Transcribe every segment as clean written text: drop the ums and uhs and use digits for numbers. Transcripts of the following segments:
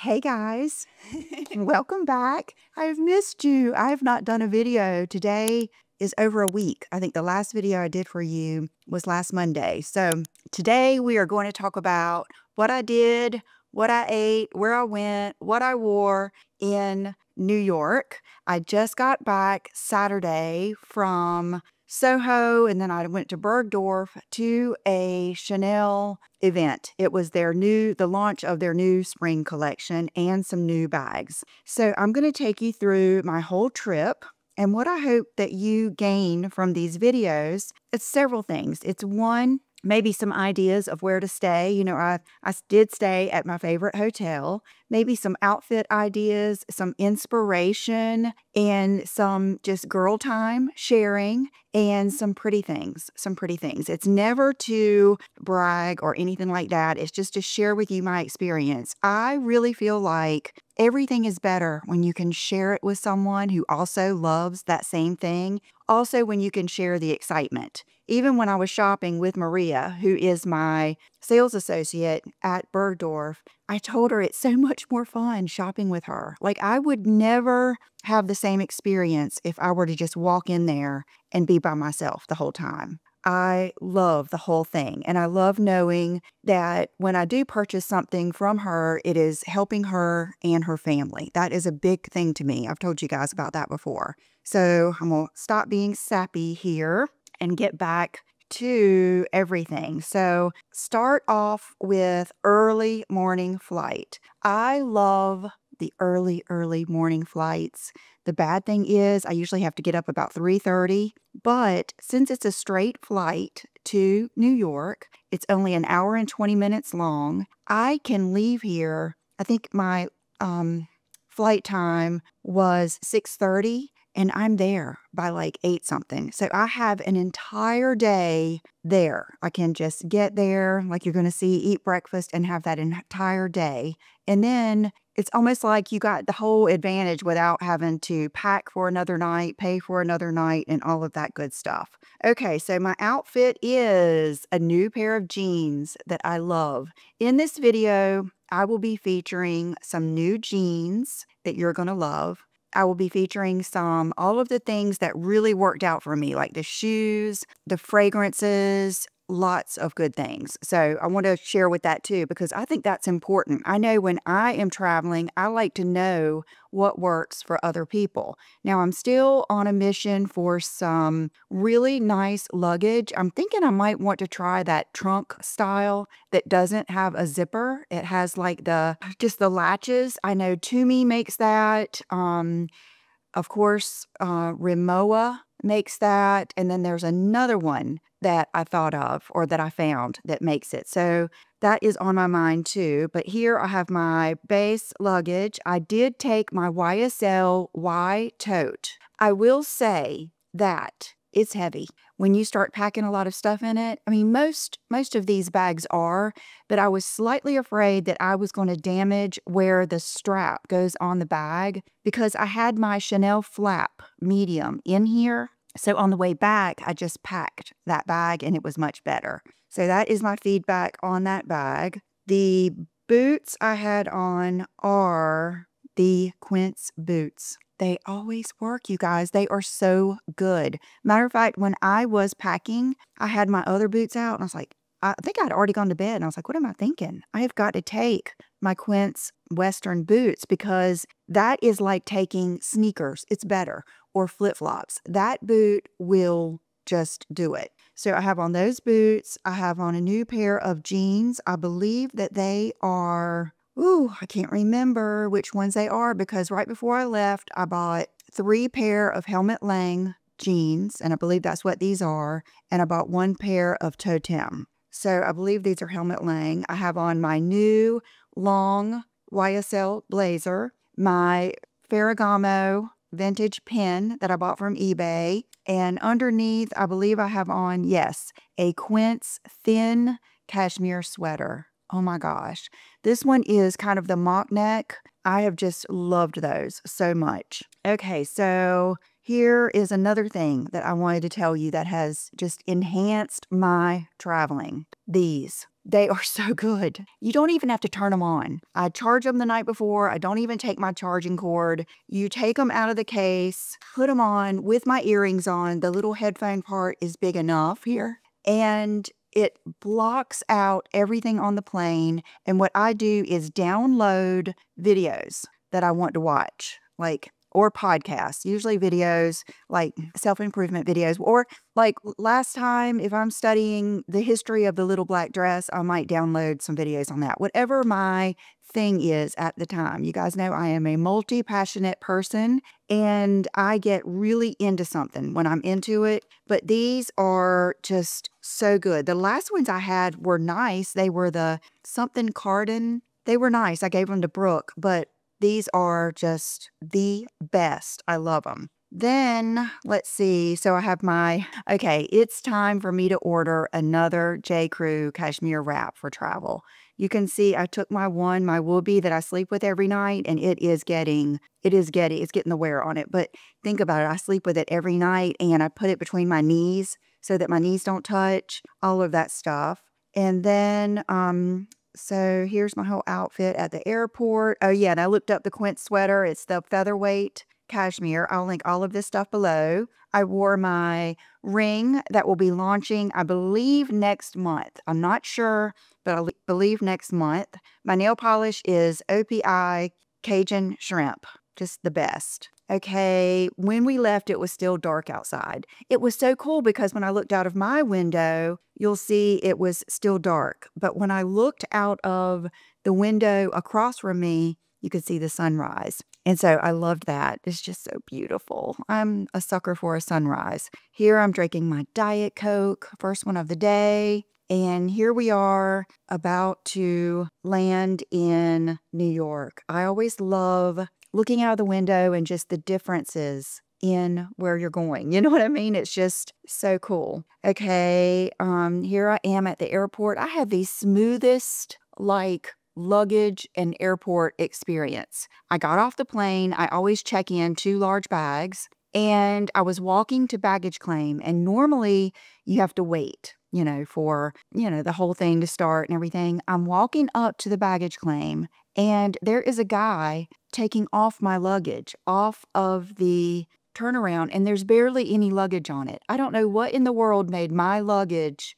Hey guys, welcome back. I've missed you. I have not done a video. Today is over a week. I think the last video I did for you was last Monday. So today we are going to talk about what I did, what I ate, where I went, what I wore in New York. I just got back Saturday from Soho, and then I went to Bergdorf to a Chanel event. It was the launch of their new spring collection and some new bags. So I'm going to take you through my whole trip. And what I hope that you gain from these videos, it's several things. It's one, maybe some ideas of where to stay. You know, I did stay at my favorite hotel. Maybe some outfit ideas, some inspiration, and some just girl time sharing, and some pretty things. It's never to brag or anything like that. It's just to share with you my experience. I really feel like everything is better when you can share it with someone who also loves that same thing. Also, when you can share the excitement. Even when I was shopping with Maria, who is my sales associate at Bergdorf, I told her it's so much more fun shopping with her. Like, I would never have the same experience if I were to just walk in there and be by myself the whole time. I love the whole thing. And I love knowing that when I do purchase something from her, it is helping her and her family. That is a big thing to me. I've told you guys about that before. So I'm going to stop being sappy here and get back to everything. So start off with early morning flight. I love the early morning flights. The bad thing is I usually have to get up about 3:30, but since it's a straight flight to New York, it's only an hour and 20 minutes long. I can leave here. I think my flight time was 6:30. And I'm there by like 8 something. So I have an entire day there. I can just get there, like you're going to see, eat breakfast, and have that entire day. And then it's almost like you got the whole advantage without having to pack for another night, pay for another night, and all of that good stuff. Okay, so my outfit is a new pair of jeans that I love. In this video, I will be featuring some new jeans that you're going to love. I will be featuring all of the things that really worked out for me, like the shoes, the fragrances, lots of good things. So I want to share with that too, because I think that's important. I know when I am traveling, I like to know what works for other people. Now, I'm still on a mission for some really nice luggage. I'm thinking I might want to try that trunk style that doesn't have a zipper. It has like just the latches. I know Tumi makes that. Of course, Rimowa makes that. And then there's another one that I thought of, or that I found, that makes it. So that is on my mind too. But here I have my base luggage. I did take my YSL Y tote. I will say that it's heavy when you start packing a lot of stuff in it. I mean, most of these bags are, but I was slightly afraid that I was going to damage where the strap goes on the bag, because I had my Chanel flap medium in here. So on the way back, I just packed that bag and it was much better. So that is my feedback on that bag. The boots I had on are the Quince boots. They always work, you guys. They are so good. Matter of fact, when I was packing, I had my other boots out and I was like, I think I'd already gone to bed. And I was like, what am I thinking? I have got to take my Quince Western boots, because that is like taking sneakers. It's better. Or flip-flops. That boot will just do it. So I have on those boots. I have on a new pair of jeans. I believe that they are... Ooh, I can't remember which ones they are, because right before I left, I bought 3 pair of Helmut Lang jeans, and I believe that's what these are, and I bought 1 pair of Totem. So I believe these are Helmut Lang. I have on my new long YSL blazer, my Ferragamo vintage pin that I bought from eBay, and underneath, I believe I have on, yes, a Quince thin cashmere sweater. Oh my gosh. This one is kind of the mock neck. I have just loved those so much. Okay, so Here is another thing that I wanted to tell you that has just enhanced my traveling. These. They are so good. You don't even have to turn them on. I charge them the night before. I don't even take my charging cord. You take them out of the case, put them on with my earrings on. The little headphone part is big enough here. And it blocks out everything on the plane. And what I do is download videos that I want to watch, or podcasts, usually videos, like self-improvement videos, or like last time, if I'm studying the history of the little black dress, I might download some videos on that. Whatever my thing is at the time. You guys know I am a multi-passionate person, and I get really into something when I'm into it, but these are just so good. The last ones I had were nice. They were the something cardan. They were nice. I gave them to Brooke, but these are just the best. I love them. Then, let's see. So I have okay, it's time for me to order another J.Crew cashmere wrap for travel. You can see I took my Whoopie that I sleep with every night, and it's getting the wear on it. But think about it. I sleep with it every night, and I put it between my knees so that my knees don't touch, all of that stuff. And then, so here's my whole outfit at the airport. Oh yeah, and I looked up the Quince sweater. It's the featherweight cashmere. I'll link all of this stuff below. I wore my ring that will be launching, I believe, next month. I'm not sure, but I believe next month. My nail polish is OPI Cajun Shrimp. Just the best. Okay, when we left, it was still dark outside. It was so cool because when I looked out of my window, you'll see it was still dark. But when I looked out of the window across from me, you could see the sunrise. And so I loved that. It's just so beautiful. I'm a sucker for a sunrise. Here I'm drinking my Diet Coke, first one of the day. And here we are about to land in New York. I always love looking out of the window and just the differences in where you're going. You know what I mean? It's just so cool. Okay, here I am at the airport. I have the smoothest, luggage and airport experience. I got off the plane. I always check in 2 large bags, and I was walking to baggage claim, and normally you have to wait, for, the whole thing to start and everything. I'm walking up to the baggage claim, and there is a guy taking off my luggage off of the turnaround, and there's barely any luggage on it. I don't know what in the world made my luggage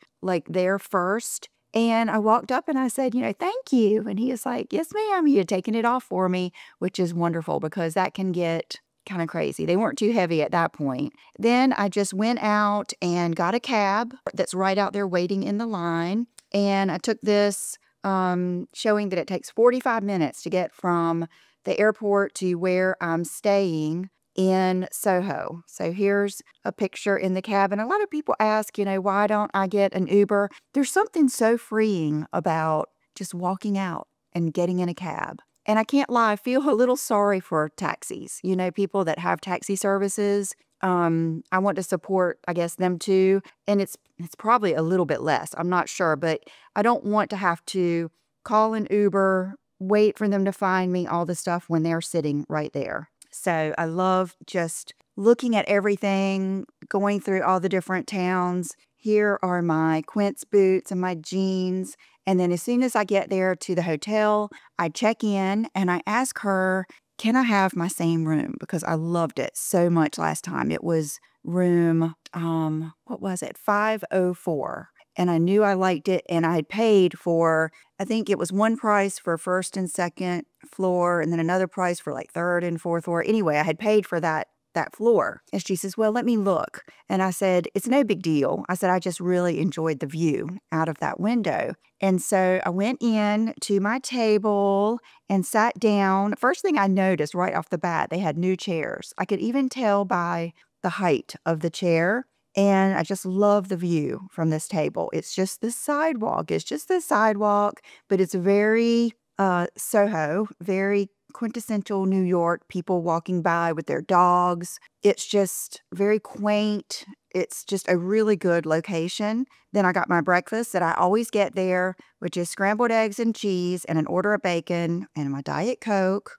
there first. And I walked up and I said, thank you. And he was like, yes, ma'am, you're taking it off for me, which is wonderful because that can get kind of crazy. They weren't too heavy at that point. Then I just went out and got a cab that's right out there waiting in the line. And I took this showing that it takes 45 minutes to get from the airport to where I'm staying in Soho. So here's a picture in the cab. And a lot of people ask, why don't I get an Uber? There's something so freeing about just walking out and getting in a cab. And I can't lie, I feel a little sorry for taxis. People that have taxi services. I want to support, I guess, them too. And it's probably a little bit less. I'm not sure, but I don't want to have to call an Uber, wait for them to find me, all the stuff when they're sitting right there. So I love just looking at everything, going through all the different towns. Here are my Quince boots and my jeans. And then as soon as I get there to the hotel, I check in and I ask her, can I have my same room? Because I loved it so much last time. It was room, 504. And I knew I liked it, and I had paid for, I think it was one price for first and second floor, and then another price for third and fourth floor. Anyway, I had paid for that floor. And she says, well, let me look. And I said, it's no big deal. I said, I just really enjoyed the view out of that window. And so I went in to my table and sat down. First thing I noticed right off the bat, they had new chairs. I could even tell by the height of the chair. And I just love the view from this table. It's just the sidewalk. But it's very Soho, very quintessential New York, people walking by with their dogs. It's just very quaint. It's just a really good location. Then I got my breakfast that I always get there, which is scrambled eggs and cheese and an order of bacon and my Diet Coke.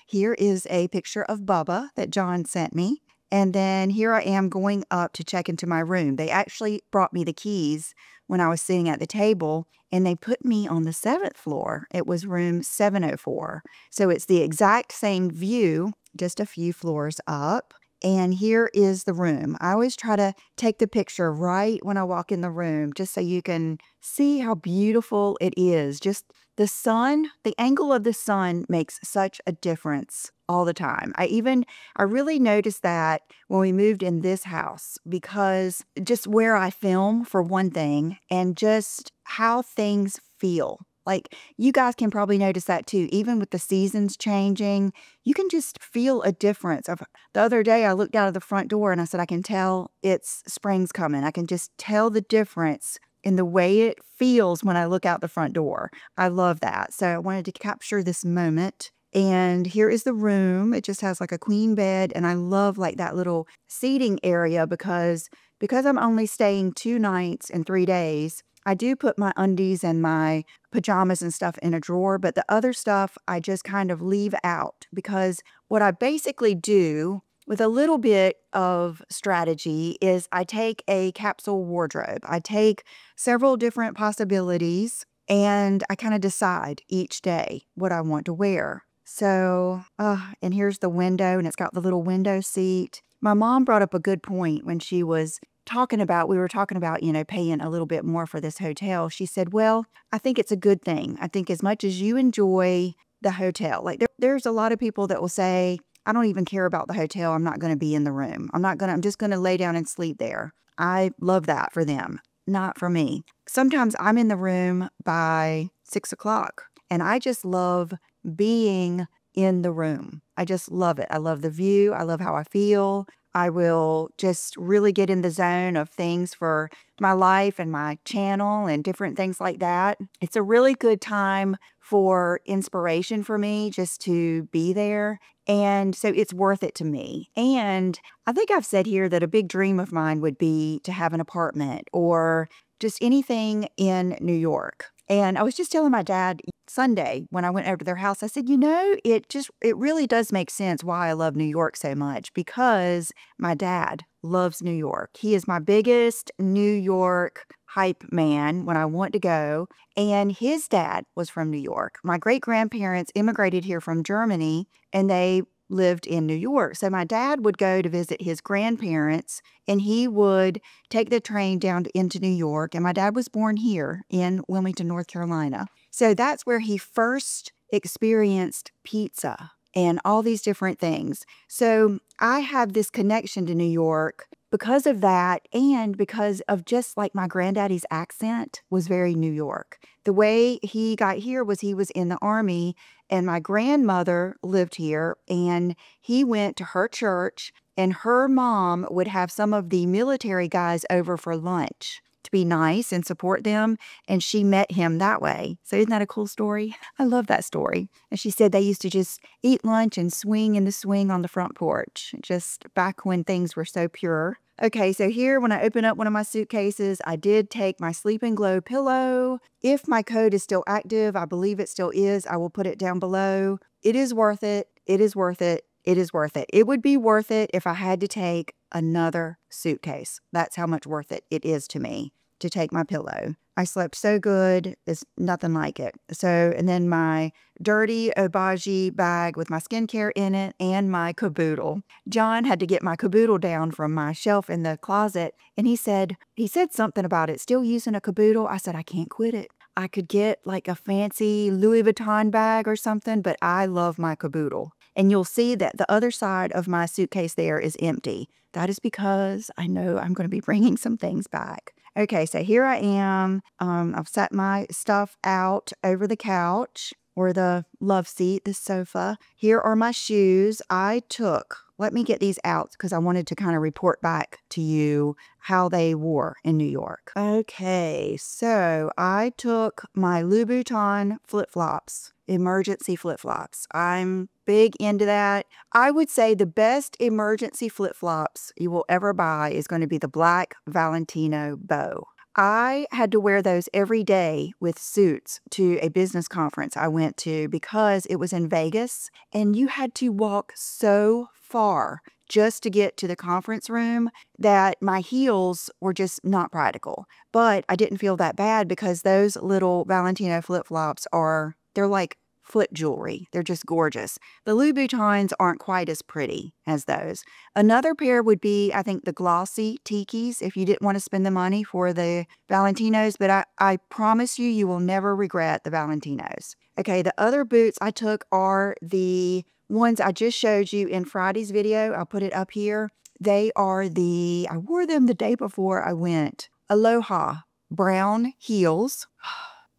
Here is a picture of Bubba that John sent me. And then here I am going up to check into my room. They actually brought me the keys when I was sitting at the table, and they put me on the 7th floor. It was room 704. So it's the exact same view, just a few floors up. And here is the room. I always try to take the picture right when I walk in the room, just so you can see how beautiful it is. Just the sun, the angle of the sun makes such a difference all the time. I really noticed that when we moved in this house, because just where I film, for one thing, and just how things feel. Like, you guys can probably notice that too. Even with the seasons changing, you can just feel a difference. The other day, I looked out of the front door and I said, I can tell it's spring's coming. I can just tell the difference in the way it feels when I look out the front door. I love that. So I wanted to capture this moment. And here is the room. It just has like a queen bed. And I love like that little seating area because I'm only staying 2 nights and 3 days. I do put my undies and my pajamas and stuff in a drawer, but the other stuff I just kind of leave out, because what I basically do with a little bit of strategy is I take a capsule wardrobe. I take several different possibilities and I kind of decide each day what I want to wear. So, and here's the window, and it's got the little window seat. My mom brought up a good point when we were talking about, paying a little bit more for this hotel. She said, well, I think it's a good thing. I think as much as you enjoy the hotel, like there's a lot of people that will say, I don't even care about the hotel. I'm not going to be in the room. I'm just going to lay down and sleep there. I love that for them. Not for me. Sometimes I'm in the room by 6 o'clock and I just love being in the room. I just love it. I love the view. I love how I feel. I will just really get in the zone of things for my life and my channel and different things like that. It's a really good time for inspiration for me just to be there. And so it's worth it to me. And I think I've said here that a big dream of mine would be to have an apartment or just anything in New York. And I was just telling my dad Sunday when I went over to their house, I said, it really does make sense why I love New York so much, because my dad loves New York. He is my biggest New York hype man when I want to go. And his dad was from New York. My great-grandparents immigrated here from Germany, and they lived in New York. So my dad would go to visit his grandparents, and he would take the train down into New York. And my dad was born here in Wilmington, North Carolina. So that's where he first experienced pizza and all these different things. So I have this connection to New York because of that, and because of just like my granddaddy's accent was very New York. The way he got here was he was in the Army, and my grandmother lived here, and he went to her church, and her mom would have some of the military guys over for lunch to be nice and support them, and she met him that way. So isn't that a cool story? I love that story. And she said they used to just eat lunch and swing in the swing on the front porch, just back when things were so pure. Okay, so here when I open up one of my suitcases, I did take my Sleep and Glow pillow. If my code is still active, I believe it still is, I will put it down below. It is worth it. It is worth it. It is worth it. It would be worth it if I had to take another suitcase. That's how much worth it is to me to take my pillow. I slept so good. It's nothing like it. So, and then my dirty Obagi bag with my skincare in it and my caboodle. John had to get my caboodle down from my shelf in the closet, and he said something about it, still using a caboodle. I said, I can't quit it. I could get like a fancy Louis Vuitton bag or something, but I love my caboodle. And you'll see that the other side of my suitcase there is empty. That is because I know I'm going to be bringing some things back. Okay, so here I am. I've set my stuff out over the couch or the love seat, the sofa. Here are my shoes let me get these out because I wanted to kind of report back to you how they wore in New York. Okay, so I took my Louboutin flip-flops, emergency flip-flops. I'm big into that. I would say the best emergency flip-flops you will ever buy is going to be the black Valentino bow. I had to wear those every day with suits to a business conference I went to because it was in Vegas, and you had to walk so far just to get to the conference room that my heels were just not practical. But I didn't feel that bad because those little Valentino flip-flops they're like flip jewelry. They're just gorgeous. The Louboutins aren't quite as pretty as those. Another pair would be, I think, the glossy Tikis if you didn't want to spend the money for the Valentinos, but I promise you, you will never regret the Valentinos. Okay, the other boots I took are the ones I just showed you in Friday's video. I'll put it up here. They are I wore them the day before I went. Aloha brown heels.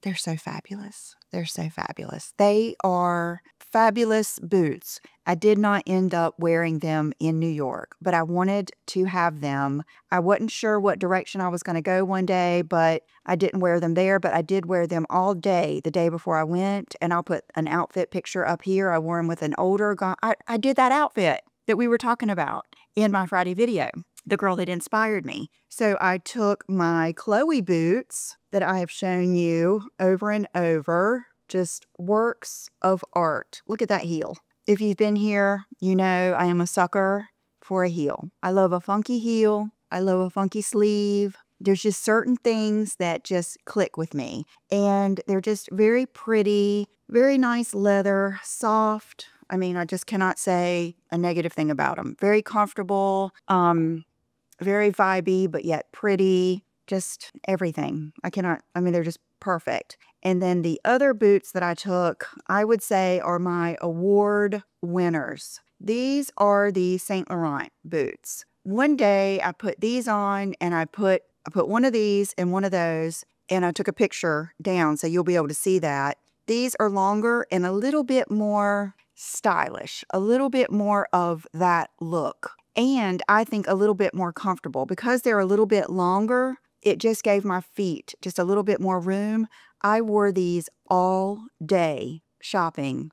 They're so fabulous. They're so fabulous. They are fabulous boots. I did not end up wearing them in New York, but I wanted to have them. I wasn't sure what direction I was going to go one day, but I didn't wear them there, but I did wear them all day the day before I went, and I'll put an outfit picture up here. I wore them with an older guy. I did that outfit that we were talking about in my Friday video, the girl that inspired me. So I took my Chloe boots that I have shown you over and over, just works of art. Look at that heel. If you've been here, you know I am a sucker for a heel. I love a funky heel. I love a funky sleeve. There's just certain things that just click with me. And they're just very pretty, very nice leather, soft. I mean, I just cannot say a negative thing about them. Very comfortable, very vibey, but yet pretty. Just everything. They're just perfect. And then the other boots that I took, I would say are my award winners. These are the Saint Laurent boots. One day I put these on and I put one of these and one of those, and I took a picture down so you'll be able to see that. These are longer and a little bit more stylish, a little bit more of that look. And I think a little bit more comfortable because they're a little bit longer. It just gave my feet just a little bit more room. I wore these all day shopping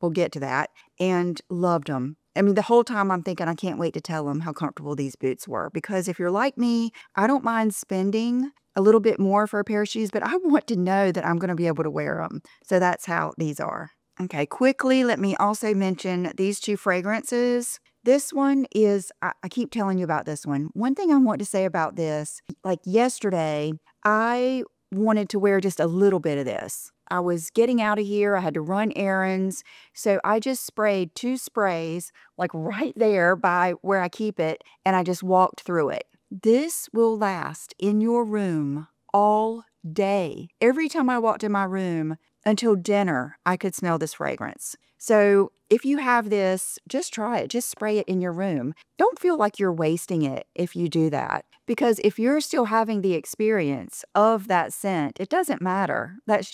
we'll get to that, and loved them. I mean, the whole time I'm thinking, I can't wait to tell them how comfortable these boots were. Because if you're like me, I don't mind spending a little bit more for a pair of shoes, but I want to know that I'm going to be able to wear them. So that's how these are. Okay, quickly, let me also mention these two fragrances. This one is, I keep telling you about this one. One thing I want to say about this, like yesterday, I wanted to wear just a little bit of this. I was getting out of here. I had to run errands. So I just sprayed 2 sprays, like right there by where I keep it, and I just walked through it. This will last in your room all day. Every time I walked in my room until dinner, I could smell this fragrance. So if you have this, just try it. Just spray it in your room. Don't feel like you're wasting it if you do that. Because if you're still having the experience of that scent, it doesn't matter. That's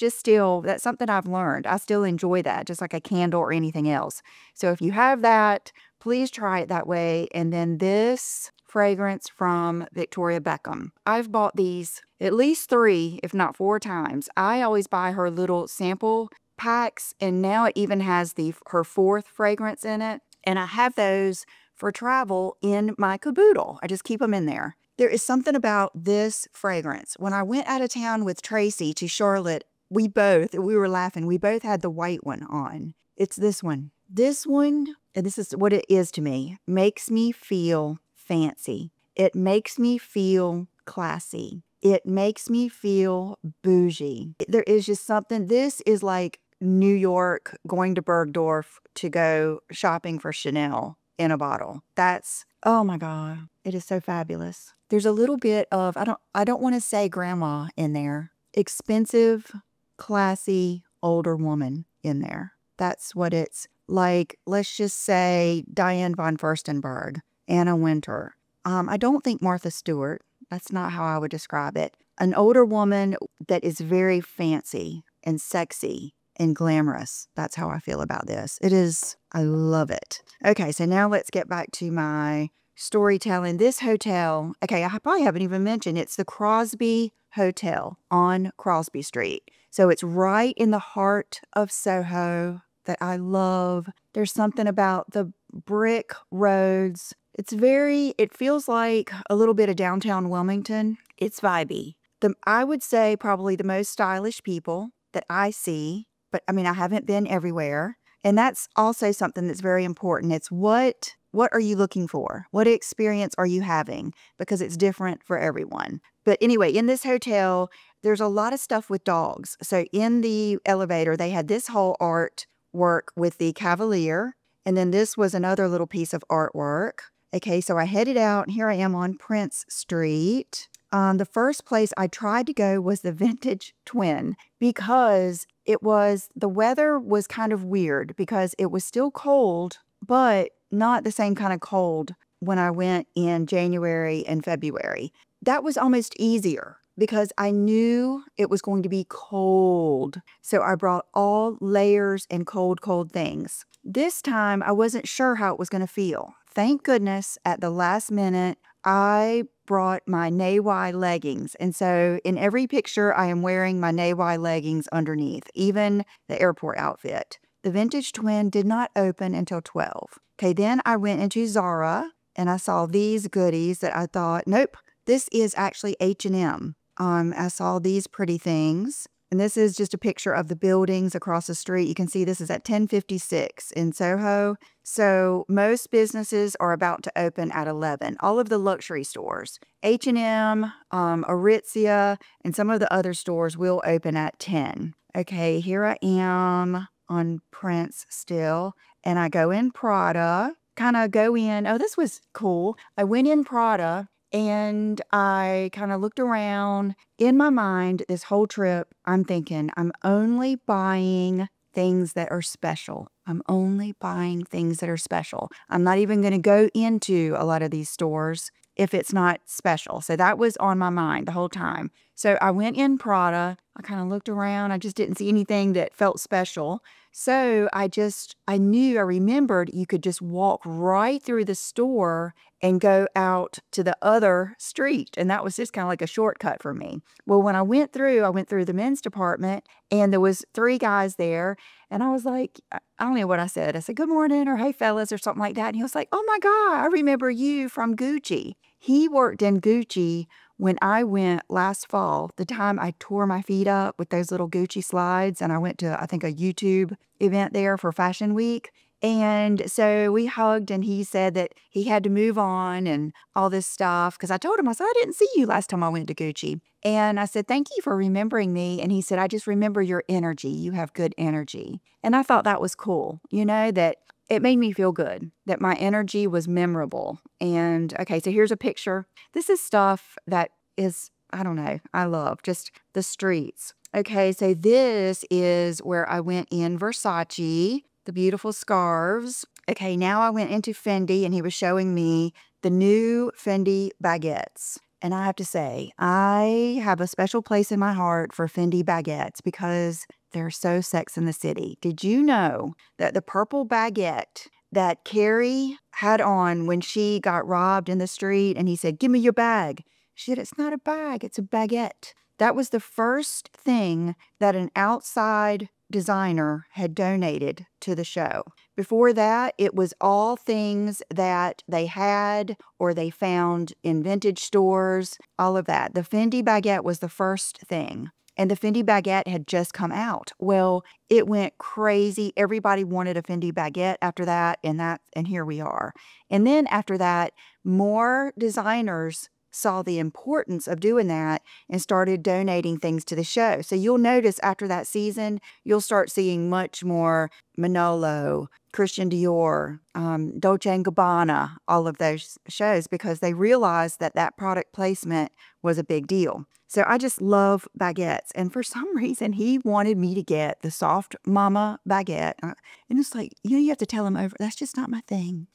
something I've learned. I still enjoy that, just like a candle or anything else. So if you have that, please try it that way. And then this fragrance from Victoria Beckham. I've bought these at least 3, if not 4 times. I always buy her little sample packs, and now it even has her 4th fragrance in it. And I have those for travel in my caboodle. I just keep them in there. There is something about this fragrance. When I went out of town with Tracy to Charlotte, we were laughing. We both had the white one on. It's this one. This one, and this is what it is to me, makes me feel fancy. It makes me feel classy. It makes me feel bougie. There is just something. This is like New York going to Bergdorf to go shopping for Chanel in a bottle. Oh my God. It is so fabulous. There's a little bit of, I don't want to say grandma in there. Expensive, classy, older woman in there. That's what it's like. Let's just say Diane von Furstenberg, Anna Wintour. I don't think Martha Stewart. That's not how I would describe it. An older woman that is very fancy and sexy and glamorous. That's how I feel about this. I love it. Okay, so now let's get back to my storytelling. This hotel, okay, I probably haven't even mentioned, it's the Crosby Hotel on Crosby Street. So it's right in the heart of Soho that I love. There's something about the brick roads. It feels like a little bit of downtown Wilmington. It's vibey. I would say probably the most stylish people that I see, but I mean, I haven't been everywhere. And that's also something that's very important. It's what What are you looking for? What experience are you having? Because it's different for everyone. But anyway, in this hotel, there's a lot of stuff with dogs. So in the elevator, they had this whole artwork with the Cavalier. And then this was another little piece of artwork. Okay, so I headed out, and here I am on Prince Street. The first place I tried to go was the Vintage Twin because the weather was kind of weird because it was still cold, but not the same kind of cold when I went in January and February. That was almost easier because I knew it was going to be cold. So I brought all layers and cold things. This time, I wasn't sure how it was going to feel. Thank goodness, at the last minute, I brought my Nay-Y leggings. And so in every picture, I am wearing my Nay-Y leggings underneath, even the airport outfit. The Vintage Twin did not open until 12. Okay, then I went into Zara and I saw these goodies that I thought, nope, this is actually H&M. I saw these pretty things. And this is just a picture of the buildings across the street. You can see this is at 1056 in Soho. So most businesses are about to open at 11. All of the luxury stores, H&M, Aritzia, and some of the other stores will open at 10. Okay, here I am on Prince still. And I go in Prada, oh, this was cool. I went in Prada. And I kind of looked around. In my mind, this whole trip, I'm thinking, I'm only buying things that are special. I'm only buying things that are special. I'm not even going to go into a lot of these stores if it's not special. So that was on my mind the whole time. So I went in Prada. I kind of looked around. I just didn't see anything that felt special. So I remembered you could just walk right through the store and go out to the other street. And that was just kind of like a shortcut for me. Well, when I went through the men's department and there was 3 guys there. And I was like, I don't know what I said. I said, good morning, or hey, fellas, or something like that. And he was like, oh my God, I remember you from Gucci. He worked in Gucci when I went last fall, the time I tore my feet up with those little Gucci slides. And I went to, I think, a YouTube event there for Fashion Week. And so we hugged, and he said that he had to move on and all this stuff. Because I told him, I said, I didn't see you last time I went to Gucci. And I said, thank you for remembering me. And he said, I just remember your energy. You have good energy. And I thought that was cool, that it made me feel good, that my energy was memorable. And okay, so here's a picture. This is stuff that is, I don't know, I love just the streets. Okay, so this is where I went in Versace. The beautiful scarves. Okay, now I went into Fendi, and he was showing me the new Fendi baguettes. And I have to say, I have a special place in my heart for Fendi baguettes because they're so Sex in the City. Did you know that the purple baguette that Carrie had on when she got robbed in the street, and he said, give me your bag. She said, it's not a bag, it's a baguette. That was the first thing that an outside designer had donated to the show. Before that, it was all things that they had or they found in vintage stores, all of that. The Fendi baguette was the first thing. And the Fendi baguette had just come out. Well, it went crazy. Everybody wanted a Fendi baguette after that, and here we are. And then after that, more designers saw the importance of doing that and started donating things to the show. So you'll notice after that season, you'll start seeing much more Manolo, Christian Dior, Dolce & Gabbana, all of those shows, because they realized that that product placement was a big deal. So I just love baguettes. And for some reason, he wanted me to get the Soft Mama baguette. And it's like, you have to tell him over. That's just not my thing.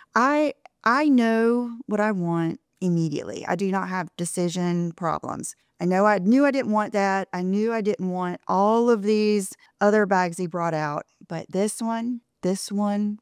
I know what I want immediately. I do not have decision problems. I knew I didn't want that. I knew I didn't want all of these other bags he brought out. But this one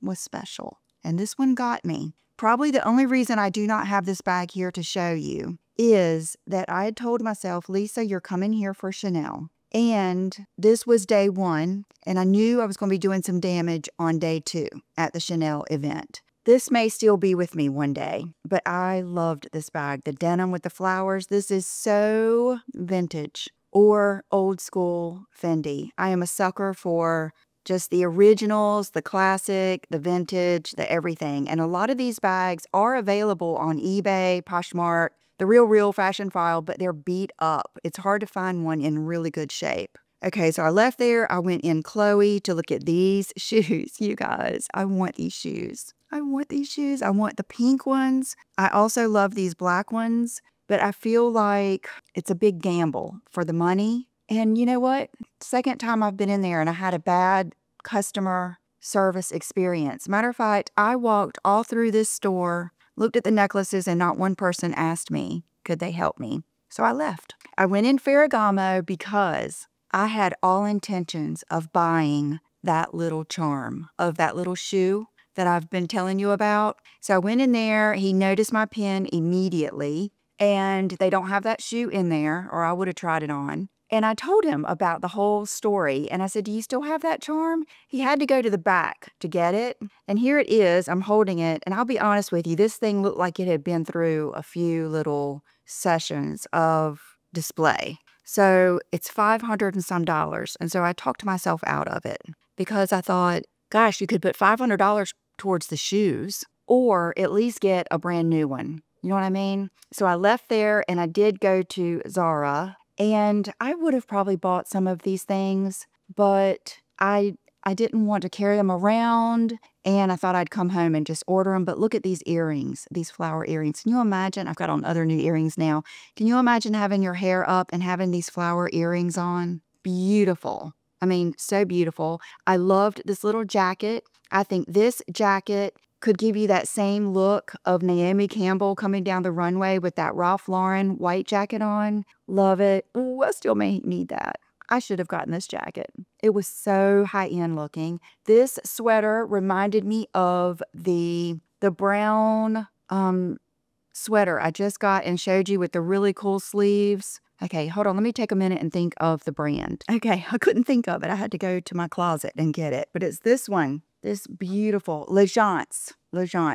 was special. And this one got me. Probably the only reason I do not have this bag here to show you is that I had told myself, Lisa, you're coming here for Chanel. And this was day 1. And I knew I was going to be doing some damage on day 2 at the Chanel event. This may still be with me one day, but I loved this bag. The denim with the flowers. This is so vintage or old school Fendi. I am a sucker for just the originals, the classic, the vintage, the everything. And a lot of these bags are available on eBay, Poshmark, the Real Fashion File, but they're beat up. It's hard to find one in really good shape. Okay, so I left there. I went in Chloe to look at these shoes. You guys, I want these shoes. I want these shoes. I want the pink ones. I also love these black ones, but I feel like it's a big gamble for the money. And you know what? Second time I've been in there and I had a bad customer service experience. Matter of fact, I walked all through this store, looked at the necklaces, and not one person asked me, could they help me? So I left. I went in Ferragamo because I had all intentions of buying that little charm of that little shoe that I've been telling you about. So I went in there. He noticed my pin immediately, and they don't have that shoe in there, or I would have tried it on. And I told him about the whole story, and I said, do you still have that charm? He had to go to the back to get it, and here it is. I'm holding it, and I'll be honest with you, this thing looked like it had been through a few little sessions of display. So it's $500 and some dollars, and so I talked myself out of it because I thought, gosh, you could put $500 towards the shoes or at least get a brand new one. You know what I mean? So I left there, and I did go to Zara. And I would have probably bought some of these things, but I didn't want to carry them around, and I thought I'd come home and just order them. But look at these earrings, these flower earrings. Can you imagine? I've got on other new earrings now. Can you imagine having your hair up and having these flower earrings on? Beautiful. I mean, so beautiful. I loved this little jacket. I think this jacket could give you that same look of Naomi Campbell coming down the runway with that Ralph Lauren white jacket on. Love it. Ooh, I still may need that. I should have gotten this jacket. It was so high-end looking. This sweater reminded me of the brown sweater I just got and showed you with the really cool sleeves. Okay, hold on. Let me take a minute and think of the brand. Okay, I couldn't think of it. I had to go to my closet and get it. But it's this one. This beautiful L'Agence.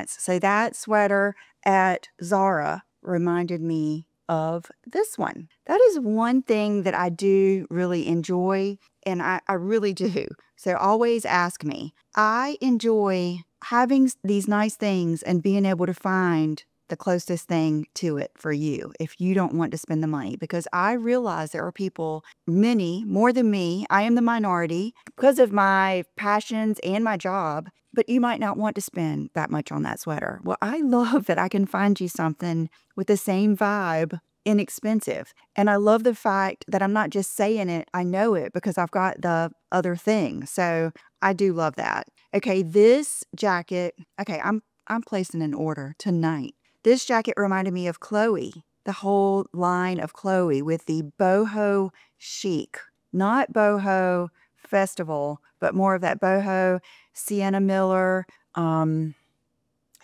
So that sweater at Zara reminded me of this one. That is one thing that I do really enjoy, and I really do. So always ask me. I enjoy having these nice things and being able to find the closest thing to it for you if you don't want to spend the money, because I realize there are people, many more than me. I am the minority because of my passions and my job, but you might not want to spend that much on that sweater. Well, I love that I can find you something with the same vibe, inexpensive. And I love the fact that I'm not just saying it, I know it because I've got the other thing. So I do love that. Okay, this jacket, okay, I'm placing an order tonight. This jacket reminded me of Chloe, the whole line of Chloe with the boho chic, not boho festival, but more of that boho, Sienna Miller. Who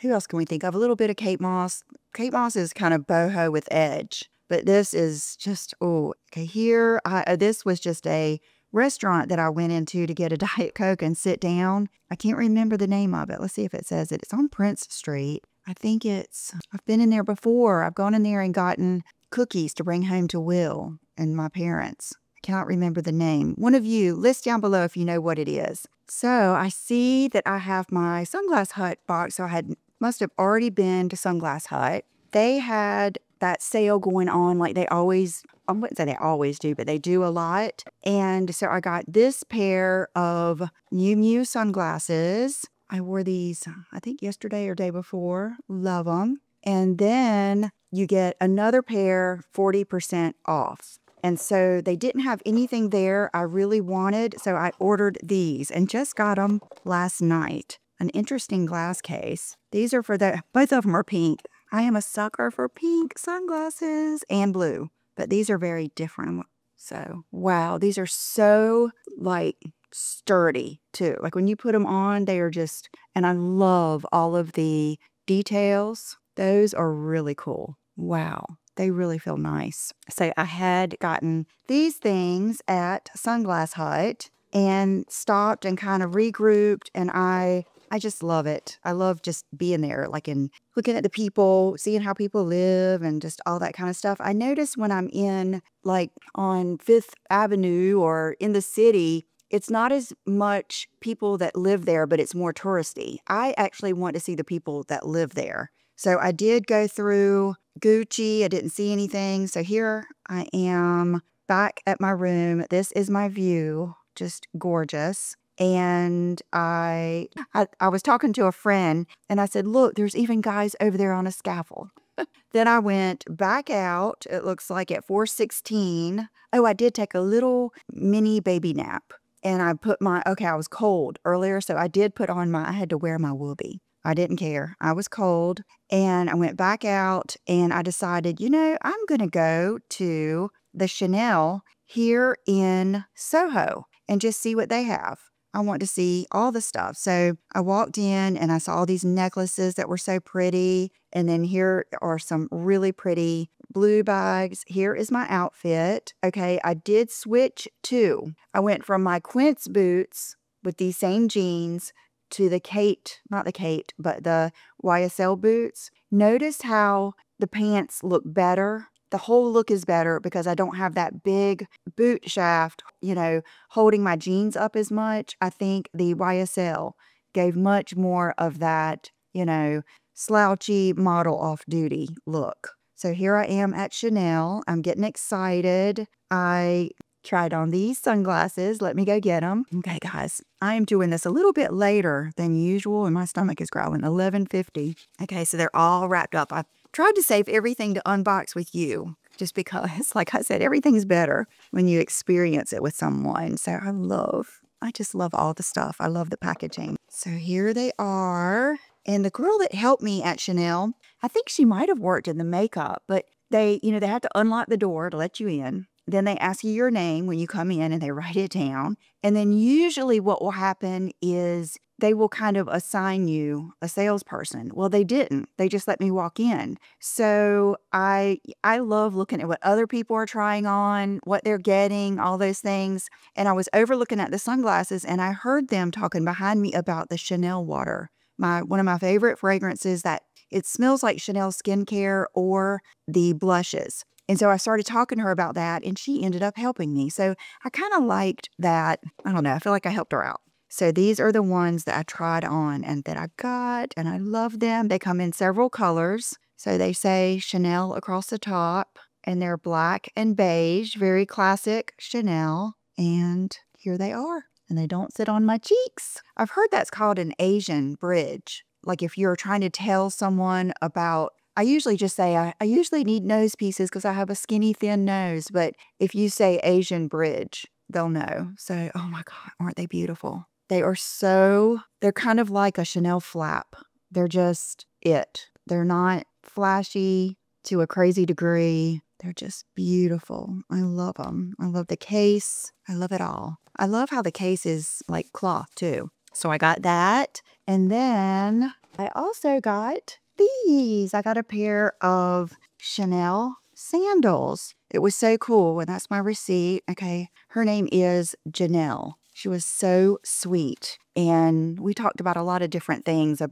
else can we think of? A little bit of Kate Moss. Kate Moss is kind of boho with edge, but this is just, oh, okay, here, this was just a restaurant that I went into to get a Diet Coke and sit down. I can't remember the name of it. Let's see if it says it. It's on Prince Street. I think I've been in there before. I've gone in there and gotten cookies to bring home to Will and my parents. I cannot remember the name. One of you, list down below if you know what it is. So I see that I have my Sunglass Hut box. So must have already been to Sunglass Hut. They had that sale going on like they always, I wouldn't say they always do, but they do a lot. And so I got this pair of Miu Miu sunglasses. I wore these, I think yesterday or day before. Love them. And then you get another pair 40% off. And so they didn't have anything there I really wanted. So I ordered these and just got them last night. An interesting glass case. These are for both of them are pink. I am a sucker for pink sunglasses and blue, but these are very different. So, wow, these are so like sturdy too. Like when you put them on, they are just, and I love all of the details. Those are really cool. Wow. They really feel nice. So I had gotten these things at Sunglass Hut and stopped and kind of regrouped, and I just love it. I love just being there, like in looking at the people, seeing how people live and just all that kind of stuff. I notice when I'm in like on Fifth Avenue or in the city, it's not as much people that live there, but it's more touristy. I actually want to see the people that live there. So I did go through Gucci. I didn't see anything. So here I am back at my room. This is my view. Just gorgeous. And I was talking to a friend and I said, look, there's even guys over there on a scaffold. Then I went back out, it looks like at 4:16. Oh, I did take a little mini baby nap. And I put I was cold earlier, so I did put on I had to wear my whoopee. I didn't care. I was cold. And I went back out and I decided, I'm going to go to the Chanel here in Soho and just see what they have. I want to see all the stuff. So I walked in and I saw all these necklaces that were so pretty. And then here are some really pretty blue bags. Here is my outfit. Okay, I did switch too. I went from my Quince boots with these same jeans to the not the Kate, but the YSL boots. Notice how the pants look better. The whole look is better because I don't have that big boot shaft, holding my jeans up as much. I think the YSL gave much more of that, slouchy model off-duty look. So here I am at Chanel. I'm getting excited. I tried on these sunglasses. Let me go get them. Okay, guys, I am doing this a little bit later than usual and my stomach is growling. 11:50. Okay, so they're all wrapped up. I tried to save everything to unbox with you just because, like I said, everything's better when you experience it with someone. So I just love all the stuff. I love the packaging. So here they are. And the girl that helped me at Chanel, I think she might have worked in the makeup, but they have to unlock the door to let you in. Then they ask you your name when you come in and they write it down. And then usually what will happen is they will kind of assign you a salesperson. Well, they didn't. They just let me walk in. So I love looking at what other people are trying on, what they're getting, all those things. And I was overlooking at the sunglasses and I heard them talking behind me about the Chanel water. One of my favorite fragrances that it smells like Chanel skincare or the blushes. And so I started talking to her about that and she ended up helping me. So I kind of liked that. I don't know. I feel like I helped her out. So these are the ones that I tried on and that I got and I love them. They come in several colors. So they say Chanel across the top and they're black and beige, very classic Chanel. And here they are. And they don't sit on my cheeks. I've heard that's called an Asian bridge. Like if you're trying to tell someone about, I usually just say, I usually need nose pieces because I have a skinny, thin nose. But if you say Asian bridge, they'll know. So, oh my God, aren't they beautiful? They're kind of like a Chanel flap. They're just it. They're not flashy to a crazy degree. They're just beautiful. I love them. I love the case. I love it all. I love how the case is like cloth too. So I got that. And then I also got these. I got a pair of Chanel sandals. It was so cool. And that's my receipt. Okay. Her name is Janelle. She was so sweet. And we talked about a lot of different things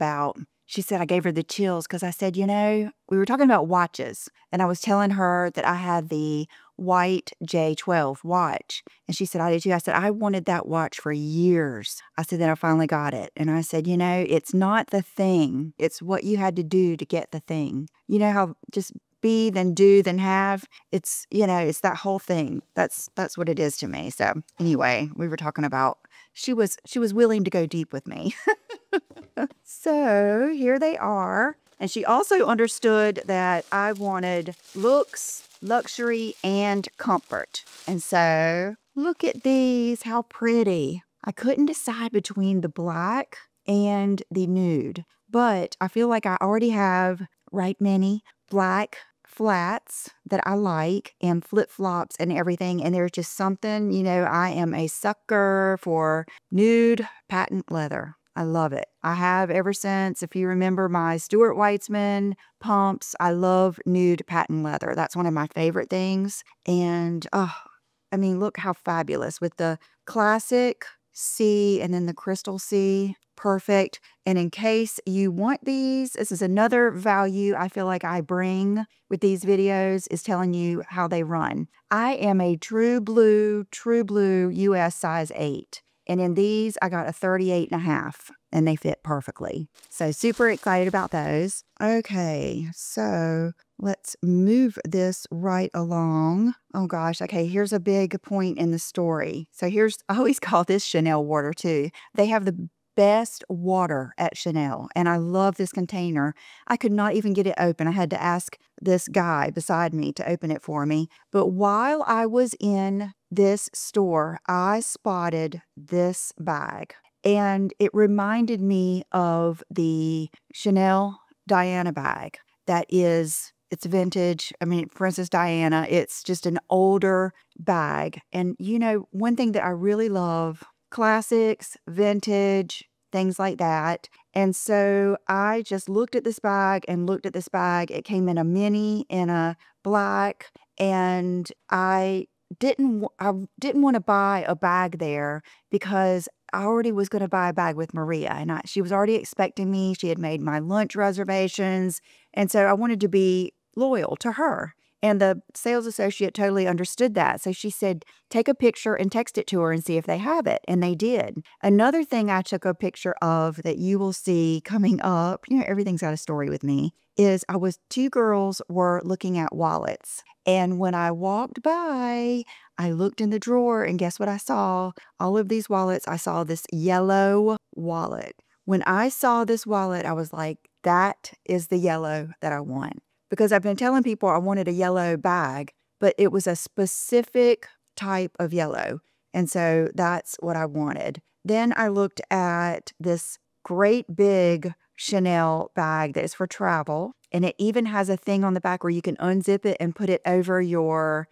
she said I gave her the chills because I said, we were talking about watches. And I was telling her that I had the white J12 watch. And she said, I did too. I said, I wanted that watch for years. I said, then I finally got it. And I said, it's not the thing. It's what you had to do to get the thing. You know how just be, then do, then have. It's, it's that whole thing. That's what it is to me. So anyway, we were talking about, she was willing to go deep with me. So here they are. And she also understood that I wanted looks, luxury, and comfort. And so look at these. How pretty. I couldn't decide between the black and the nude. But I feel like I already have, right, Minnie, black flats that I like and flip-flops and everything. And there's just something, I am a sucker for nude patent leather. I love it. I have ever since, if you remember my Stuart Weitzman pumps, I love nude patent leather. That's one of my favorite things. And, look how fabulous with the classic C and then the crystal C. Perfect. And in case you want these, this is another value I feel like I bring with these videos is telling you how they run. I am a true blue US size 8. And in these, I got a 38.5, and they fit perfectly. So super excited about those. Okay, so let's move this right along. Oh gosh, okay, here's a big point in the story. So I always call this Chanel water too. They have the best water at Chanel, and I love this container. I could not even get it open. I had to ask this guy beside me to open it for me. But while I was in this store, I spotted this bag, and it reminded me of the Chanel Diana bag. It's vintage. I mean, Princess Diana, it's just an older bag. And you know, one thing that I really love, classics, vintage, things like that. And so I just looked at this bag and looked at this bag. It came in a mini, in a black, and I didn't want to buy a bag there because I already was going to buy a bag with Maria, and she was already expecting me. She had made my lunch reservations, and so I wanted to be loyal to her. And the sales associate totally understood that. So she said, take a picture and text it to her and see if they have it. And they did. Another thing I took a picture of that you will see coming up, you know, everything's got a story with me, is two girls were looking at wallets. And when I walked by, I looked in the drawer, and guess what I saw? All of these wallets, I saw this yellow wallet. When I saw this wallet, I was like, that is the yellow that I want. Because I've been telling people I wanted a yellow bag, but it was a specific type of yellow. And so that's what I wanted. Then I looked at this great big Chanel bag that is for travel. And it even has a thing on the back where you can unzip it and put it over your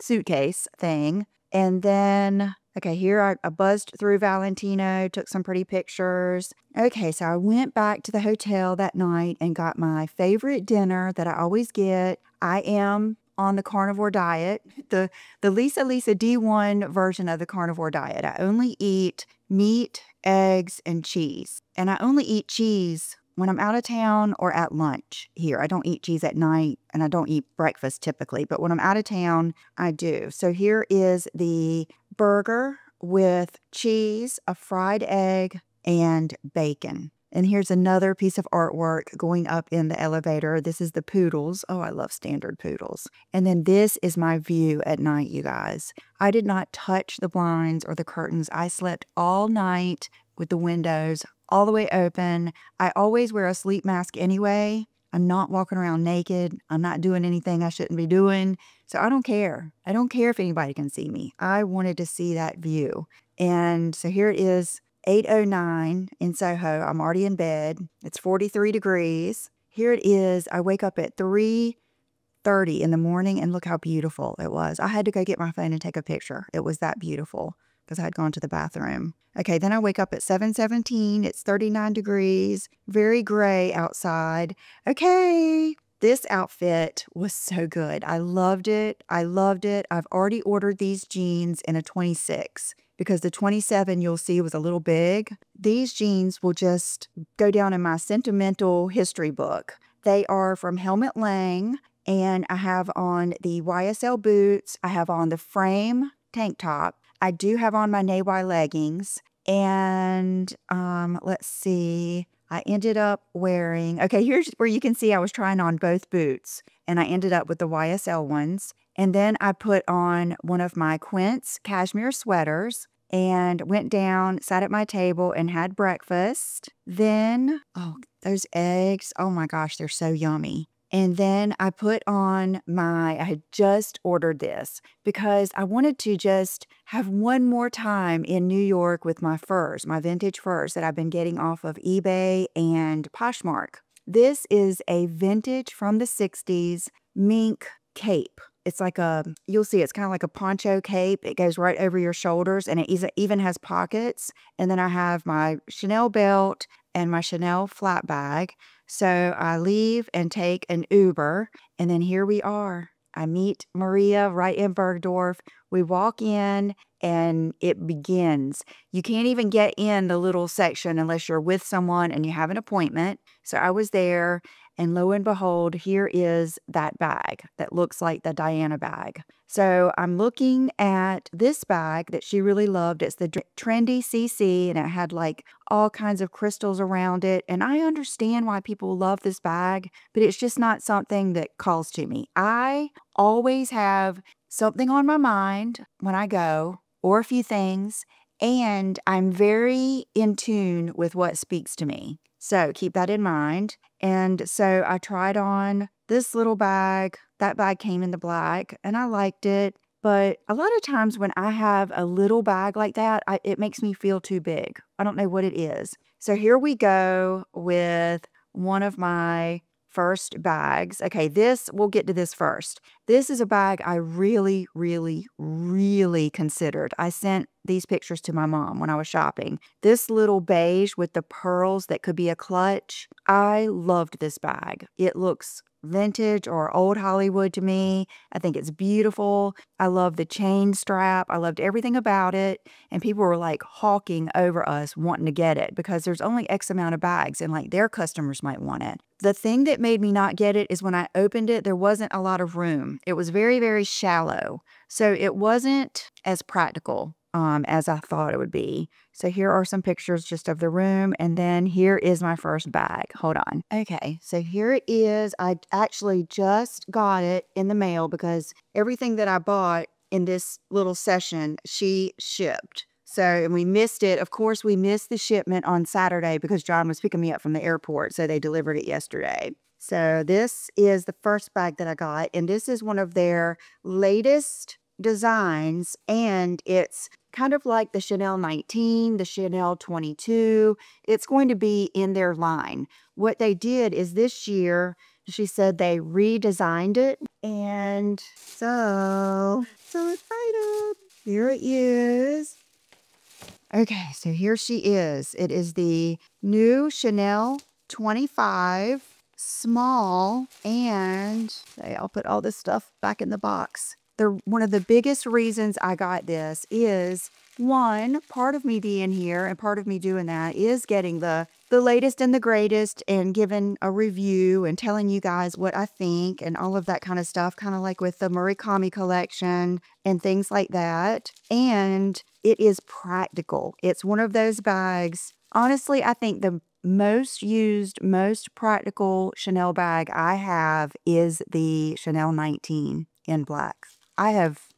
suitcase thing. And then, okay, here I buzzed through Valentino, took some pretty pictures. Okay, so I went back to the hotel that night and got my favorite dinner that I always get. I am on the carnivore diet, the Lisa D1 version of the carnivore diet. I only eat meat, eggs, and cheese. And I only eat cheese when I'm out of town or at lunch here. I don't eat cheese at night, and I don't eat breakfast typically, but when I'm out of town, I do. So here is the burger with cheese, a fried egg, and bacon. And here's another piece of artwork going up in the elevator. This is the poodles. Oh, I love standard poodles. And then this is my view at night, you guys. I did not touch the blinds or the curtains. I slept all night with the windows all the way open. I always wear a sleep mask anyway. I'm not walking around naked. I'm not doing anything I shouldn't be doing. So I don't care. I don't care if anybody can see me. I wanted to see that view. And so here it is, 8:09 in Soho. I'm already in bed. It's 43 degrees. Here it is. I wake up at 3:30 in the morning, and look how beautiful it was. I had to go get my phone and take a picture. It was that beautiful because I had gone to the bathroom. Okay, then I wake up at 7:17. It's 39 degrees, very gray outside. Okay, this outfit was so good. I loved it. I loved it. I've already ordered these jeans in a 26 because the 27 you'll see was a little big. These jeans will just go down in my sentimental history book. They are from Helmut Lang, and I have on the YSL boots. I have on the Frame tank top. I do have on my Naywai leggings, and let's see. I ended up wearing, okay, here's where you can see I was trying on both boots, and I ended up with the YSL ones. And then I put on one of my Quince cashmere sweaters and went down, sat at my table, and had breakfast. Then, oh, those eggs, oh my gosh, they're so yummy. And then I put on I had just ordered this because I wanted to just have one more time in New York with my furs, my vintage furs that I've been getting off of eBay and Poshmark. This is a vintage from the 60s Mink Cape. It's like you'll see, it's kind of like a poncho cape. It goes right over your shoulders, and it even has pockets. And then I have my Chanel belt and my Chanel flat bag. So I leave and take an Uber, and then here we are. I meet Maria right in Bergdorf. We walk in, and it begins. You can't even get in the little section unless you're with someone and you have an appointment. So I was there, And lo and behold, here is that bag that looks like the Diana bag. So I'm looking at this bag that she really loved. It's the Trendy CC, and it had like all kinds of crystals around it. And I understand why people love this bag, but it's just not something that calls to me. I always have something on my mind when I go, or a few things, and I'm very in tune with what speaks to me. So keep that in mind. And so I tried on this little bag. That bag came in the black and I liked it. But a lot of times when I have a little bag like that, it makes me feel too big. I don't know what it is. So here we go with one of my first bags. Okay, we'll get to this first. This is a bag I really, really, really considered. I sent these pictures to my mom when I was shopping. This little beige with the pearls that could be a clutch. I loved this bag. It looks vintage or old Hollywood to me. I think it's beautiful. I love the chain strap. I loved everything about it. And people were like hawking over us wanting to get it because there's only X amount of bags and like their customers might want it. The thing that made me not get it is when I opened it, there wasn't a lot of room. It was very, very shallow. So it wasn't as practical as I thought it would be. So here are some pictures just of the room. And then here is my first bag. Hold on. Okay, so here it is. I actually just got it in the mail because everything that I bought in this little session, she shipped. So, and we missed it. Of course, we missed the shipment on Saturday because John was picking me up from the airport. So they delivered it yesterday. So this is the first bag that I got. And this is one of their latest designs. And it's kind of like the Chanel 19, the Chanel 22. It's going to be in their line. What they did is this year, she said they redesigned it. And so excited. Here it is. Okay, so here she is. It is the new Chanel 25 small, and I'll put all this stuff back in the box. One of the biggest reasons I got this is, one, part of me being here and part of me doing that is getting the latest and the greatest and giving a review and telling you guys what I think and all of that kind of stuff, kind of like with the Murakami collection and things like that. And it is practical. It's one of those bags. Honestly, I think the most used, most practical Chanel bag I have is the Chanel 19 in black.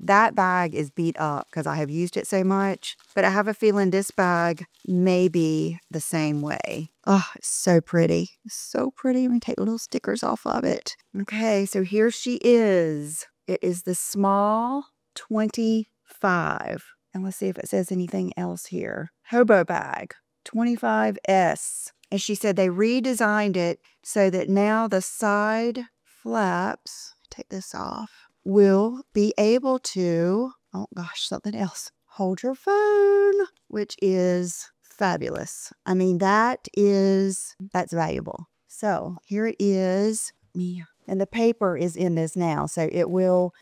That bag is beat up because I have used it so much, but I have a feeling this bag may be the same way. Oh, it's so pretty. So pretty. Let me take the little stickers off of it. Okay, so here she is. It is the small 25. And let's see if it says anything else here. Hobo bag, 25S. And she said they redesigned it so that now the side flaps, take this off, will be able to, oh gosh, something else, hold your phone, which is fabulous. I mean, that's valuable. So here it is. And the paper is in this now, so it will,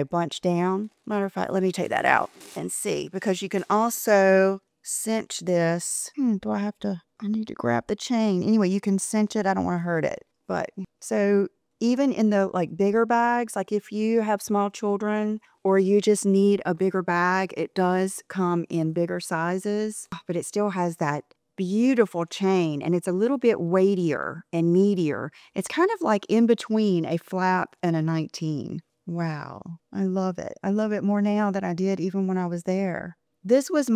bunch down. Matter of fact, let me take that out and see, because you can also cinch this. I need to grab the chain. Anyway, you can cinch it. I don't want to hurt it. But so even in the bigger bags, like if you have small children or you just need a bigger bag, it does come in bigger sizes, but it still has that beautiful chain, and it's a little bit weightier and meatier. It's kind of like in between a flap and a 19. Wow, I love it. I love it more now than I did even when I was there. This was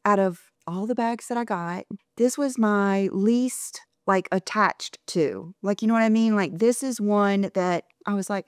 out of all the bags that I got, this was my least attached to. You know what I mean? This is one that I was like,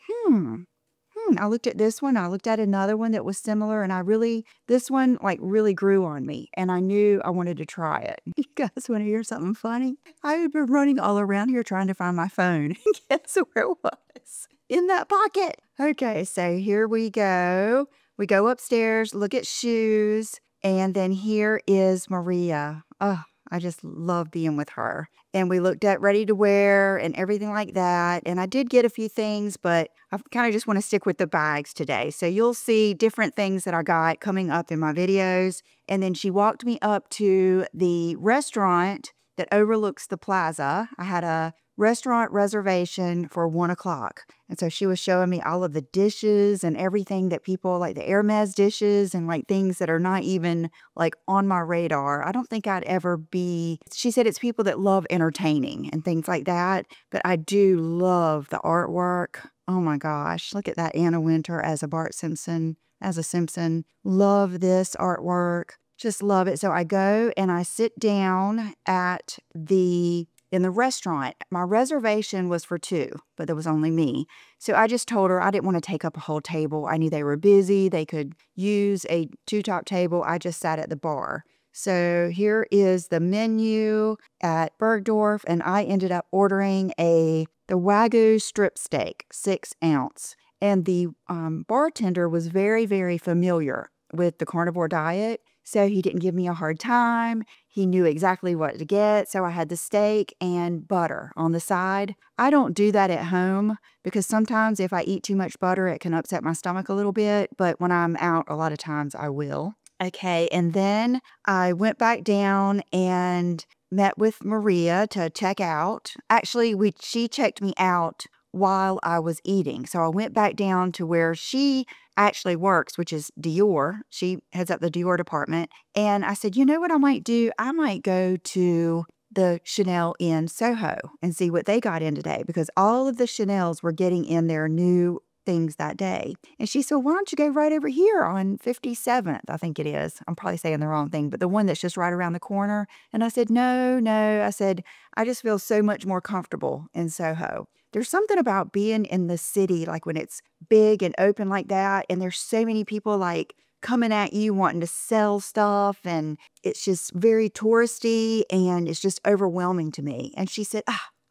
I looked at this one. I looked at another one that was similar, and this one really grew on me, and I knew I wanted to try it. You guys want to hear something funny? I had been running all around here trying to find my phone. Guess where it was? In that pocket. Okay, so here we go. We go upstairs, look at shoes, and then here is Maria. Oh, I just love being with her. And we looked at ready to wear and everything like that. And I did get a few things, but I kind of just want to stick with the bags today. So you'll see different things that I got coming up in my videos. And then she walked me up to the restaurant that overlooks the plaza. I had a restaurant reservation for 1 o'clock. And so she was showing me all of the dishes and everything that people like, the Hermes dishes and like things that are not even like on my radar. I don't think I'd ever be, she said it's people that love entertaining and things like that. But I do love the artwork. Oh my gosh, look at that Anna Wintour as a Bart Simpson, as a Simpson. Love this artwork. Just love it. So I go and I sit down in the restaurant. My reservation was for 2, but there was only me. So I just told her I didn't want to take up a whole table. I knew they were busy. They could use a 2-top table. I just sat at the bar. So here is the menu at Bergdorf, and I ended up ordering the Wagyu strip steak, 6 ounce. And the bartender was very, very familiar with the carnivore diet. So he didn't give me a hard time. He knew exactly what to get. So I had the steak and butter on the side. I don't do that at home because sometimes if I eat too much butter, it can upset my stomach a little bit. But when I'm out, a lot of times I will. Okay, and then I went back down and met with Maria to check out. Actually, she checked me out while I was eating. So I went back down to where she actually works, which is Dior. She heads up the Dior department. And I said, you know what I might do? I might go to the Chanel in Soho and see what they got in today, because all of the Chanels were getting in their new things that day. And she said, why don't you go right over here on 57th, I think it is. I'm probably saying the wrong thing, but the one that's just right around the corner. And I said, no. I said, I just feel so much more comfortable in Soho. There's something about being in the city, like when it's big and open like that, and there's so many people like coming at you wanting to sell stuff, and it's just very touristy, and it's just overwhelming to me. And she said,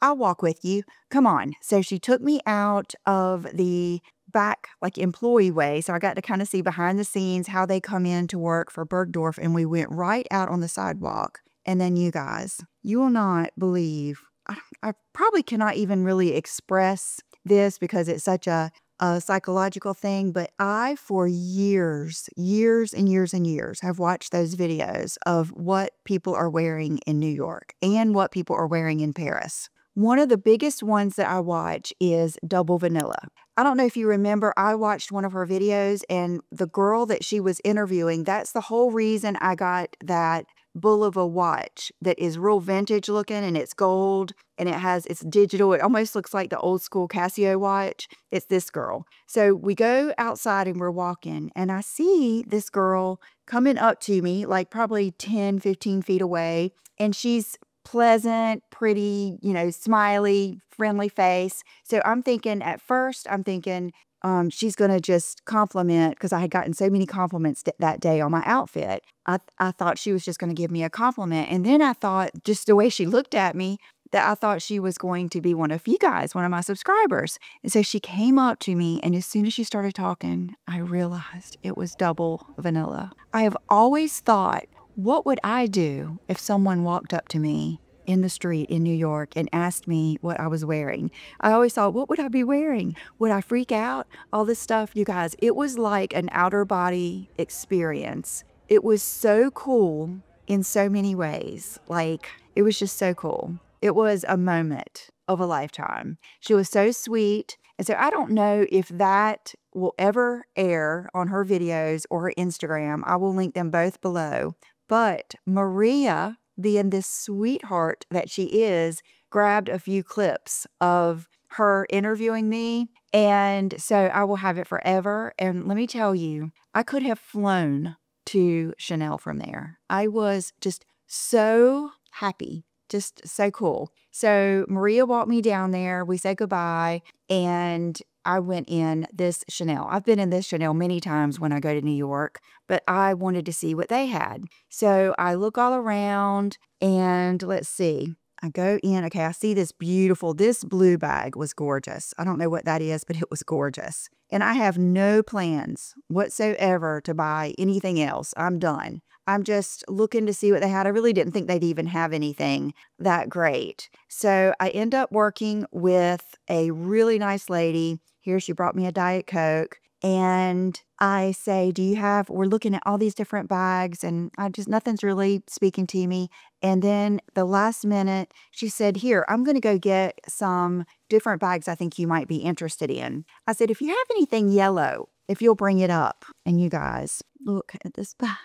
I'll walk with you. Come on. So she took me out of the back, like employee way. So I got to kind of see behind the scenes how they come in to work for Bergdorf, and we went right out on the sidewalk. And then you guys, you will not believe, I probably cannot even really express this because it's such a psychological thing, but I, for years and years, have watched those videos of what people are wearing in New York and what people are wearing in Paris. One of the biggest ones that I watch is Double Vanilla. I don't know if you remember, I watched one of her videos, and the girl that she was interviewing, that's the whole reason I got that Bulova watch that is real vintage looking, and it's gold, and it's digital. It almost looks like the old school Casio watch. It's this girl. So we go outside and we're walking, and I see this girl coming up to me, like probably 10, 15 feet away, and she's pleasant, pretty, smiley, friendly face. So at first I'm thinking, she's going to just compliment, because I had gotten so many compliments that day on my outfit. I thought she was just going to give me a compliment. And then I thought, just the way she looked at me, that I thought she was going to be one of you guys, one of my subscribers. And so she came up to me, and as soon as she started talking, I realized it was Double Vanilla. I have always thought, what would I do if someone walked up to me in the street in New York and asked me what I was wearing? I always thought, what would I be wearing? Would I freak out? All this stuff, you guys, it was like an outer body experience. It was so cool in so many ways. Like, it was just so cool. It was a moment of a lifetime. She was so sweet. And so I don't know if that will ever air on her videos or her Instagram. I will link them both below. But Maria, being this sweetheart that she is, grabbed a few clips of her interviewing me. And so I will have it forever. And let me tell you, I could have flown to Chanel from there. I was just so happy. Just so cool. So Maria walked me down there. We said goodbye, and I went in this Chanel. I've been in this Chanel many times when I go to New York, but I wanted to see what they had. So I look all around, and let's see. I go in. Okay, I see this blue bag was gorgeous. I don't know what that is, but it was gorgeous. And I have no plans whatsoever to buy anything else. I'm done. I'm just looking to see what they had. I really didn't think they'd even have anything that great. So I end up working with a really nice lady. Here, she brought me a Diet Coke. And I say, do you have, we're looking at all these different bags and nothing's really speaking to me. And then the last minute, she said, here, I'm going to go get some different bags I think you might be interested in. I said, if you have anything yellow, if you'll bring it up. And you guys, look at this bag.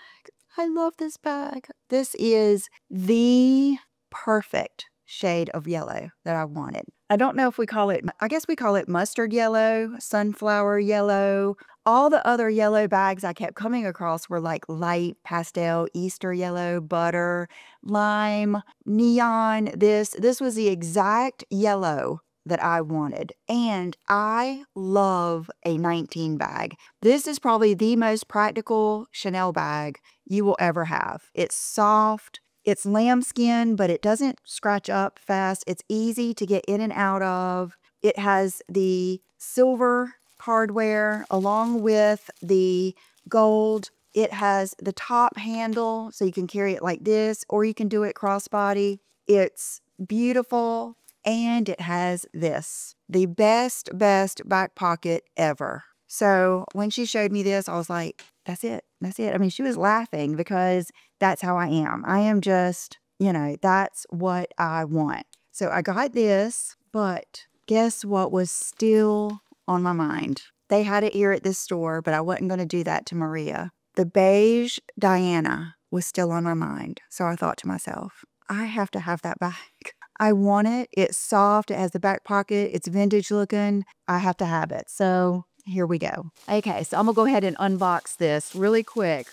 I love this bag. This is the perfect shade of yellow that I wanted. I don't know if we call it, I guess we call it mustard yellow, sunflower yellow. All the other yellow bags I kept coming across were like light pastel, Easter yellow, butter, lime, neon. This was the exact yellow that I wanted. And I love a 19 bag. This is probably the most practical Chanel bag you will ever have. It's soft. It's lambskin, but it doesn't scratch up fast. It's easy to get in and out of. It has the silver hardware along with the gold. It has the top handle, so you can carry it like this, or you can do it crossbody. It's beautiful, and it has this, the best back pocket ever. So when she showed me this, I was like, that's it. That's it. I mean, she was laughing because that's how I am. I am just, you know, that's what I want. So I got this, but guess what was still on my mind? They had it here at this store, but I wasn't going to do that to Maria. The Beige Diana was still on my mind. So I thought to myself, I have to have that bag. I want it. It's soft. It has the back pocket. It's vintage looking. I have to have it. So here we go. Okay, so I'm going to go ahead and unbox this really quick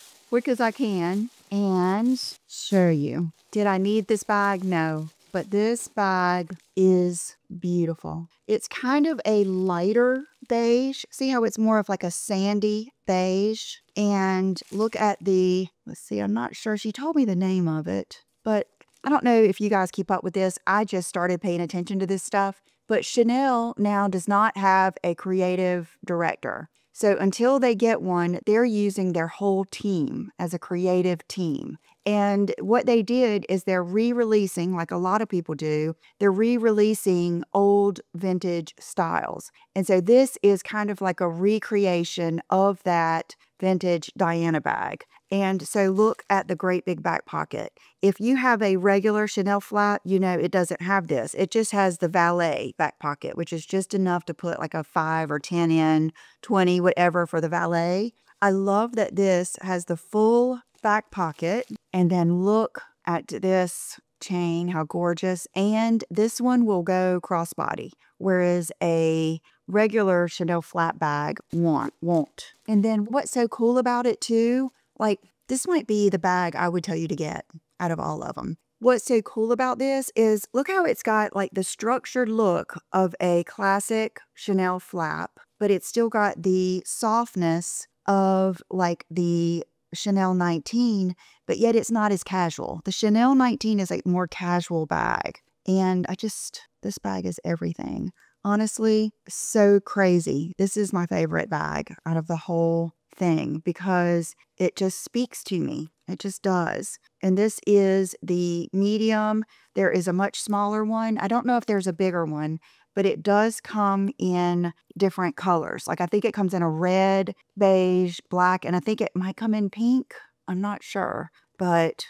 as I can, and show you. Did I need this bag? No. But this bag is beautiful. It's kind of a lighter beige. See how it's more of like a sandy beige? And look at the, let's see, I'm not sure. She told me the name of it, but I don't know if you guys keep up with this. I just started paying attention to this stuff. But Chanel now does not have a creative director. So until they get one, they're using their whole team as a creative team. And what they did is they're re-releasing, like a lot of people do, they're re-releasing old vintage styles. And so this is kind of like a recreation of that vintage Diana bag. And so look at the great big back pocket. If you have a regular Chanel flap, you know it doesn't have this. It just has the valet back pocket, which is just enough to put like a 5 or 10 in, 20, whatever for the valet. I love that this has the full back pocket. And then look at this chain, how gorgeous. And this one will go crossbody, whereas a regular Chanel flat bag won't. And then what's so cool about it too, like this might be the bag I would tell you to get out of all of them. What's so cool about this is look how it's got like the structured look of a classic Chanel flap, but it's still got the softness of like the Chanel 19, but yet it's not as casual. The Chanel 19 is a more casual bag. And this bag is everything. Honestly, so crazy. This is my favorite bag out of the whole thing because it just speaks to me. It just does. And this is the medium. There is a much smaller one. I don't know if there's a bigger one, but it does come in different colors. Like I think it comes in a red, beige, black, and I think it might come in pink. I'm not sure, but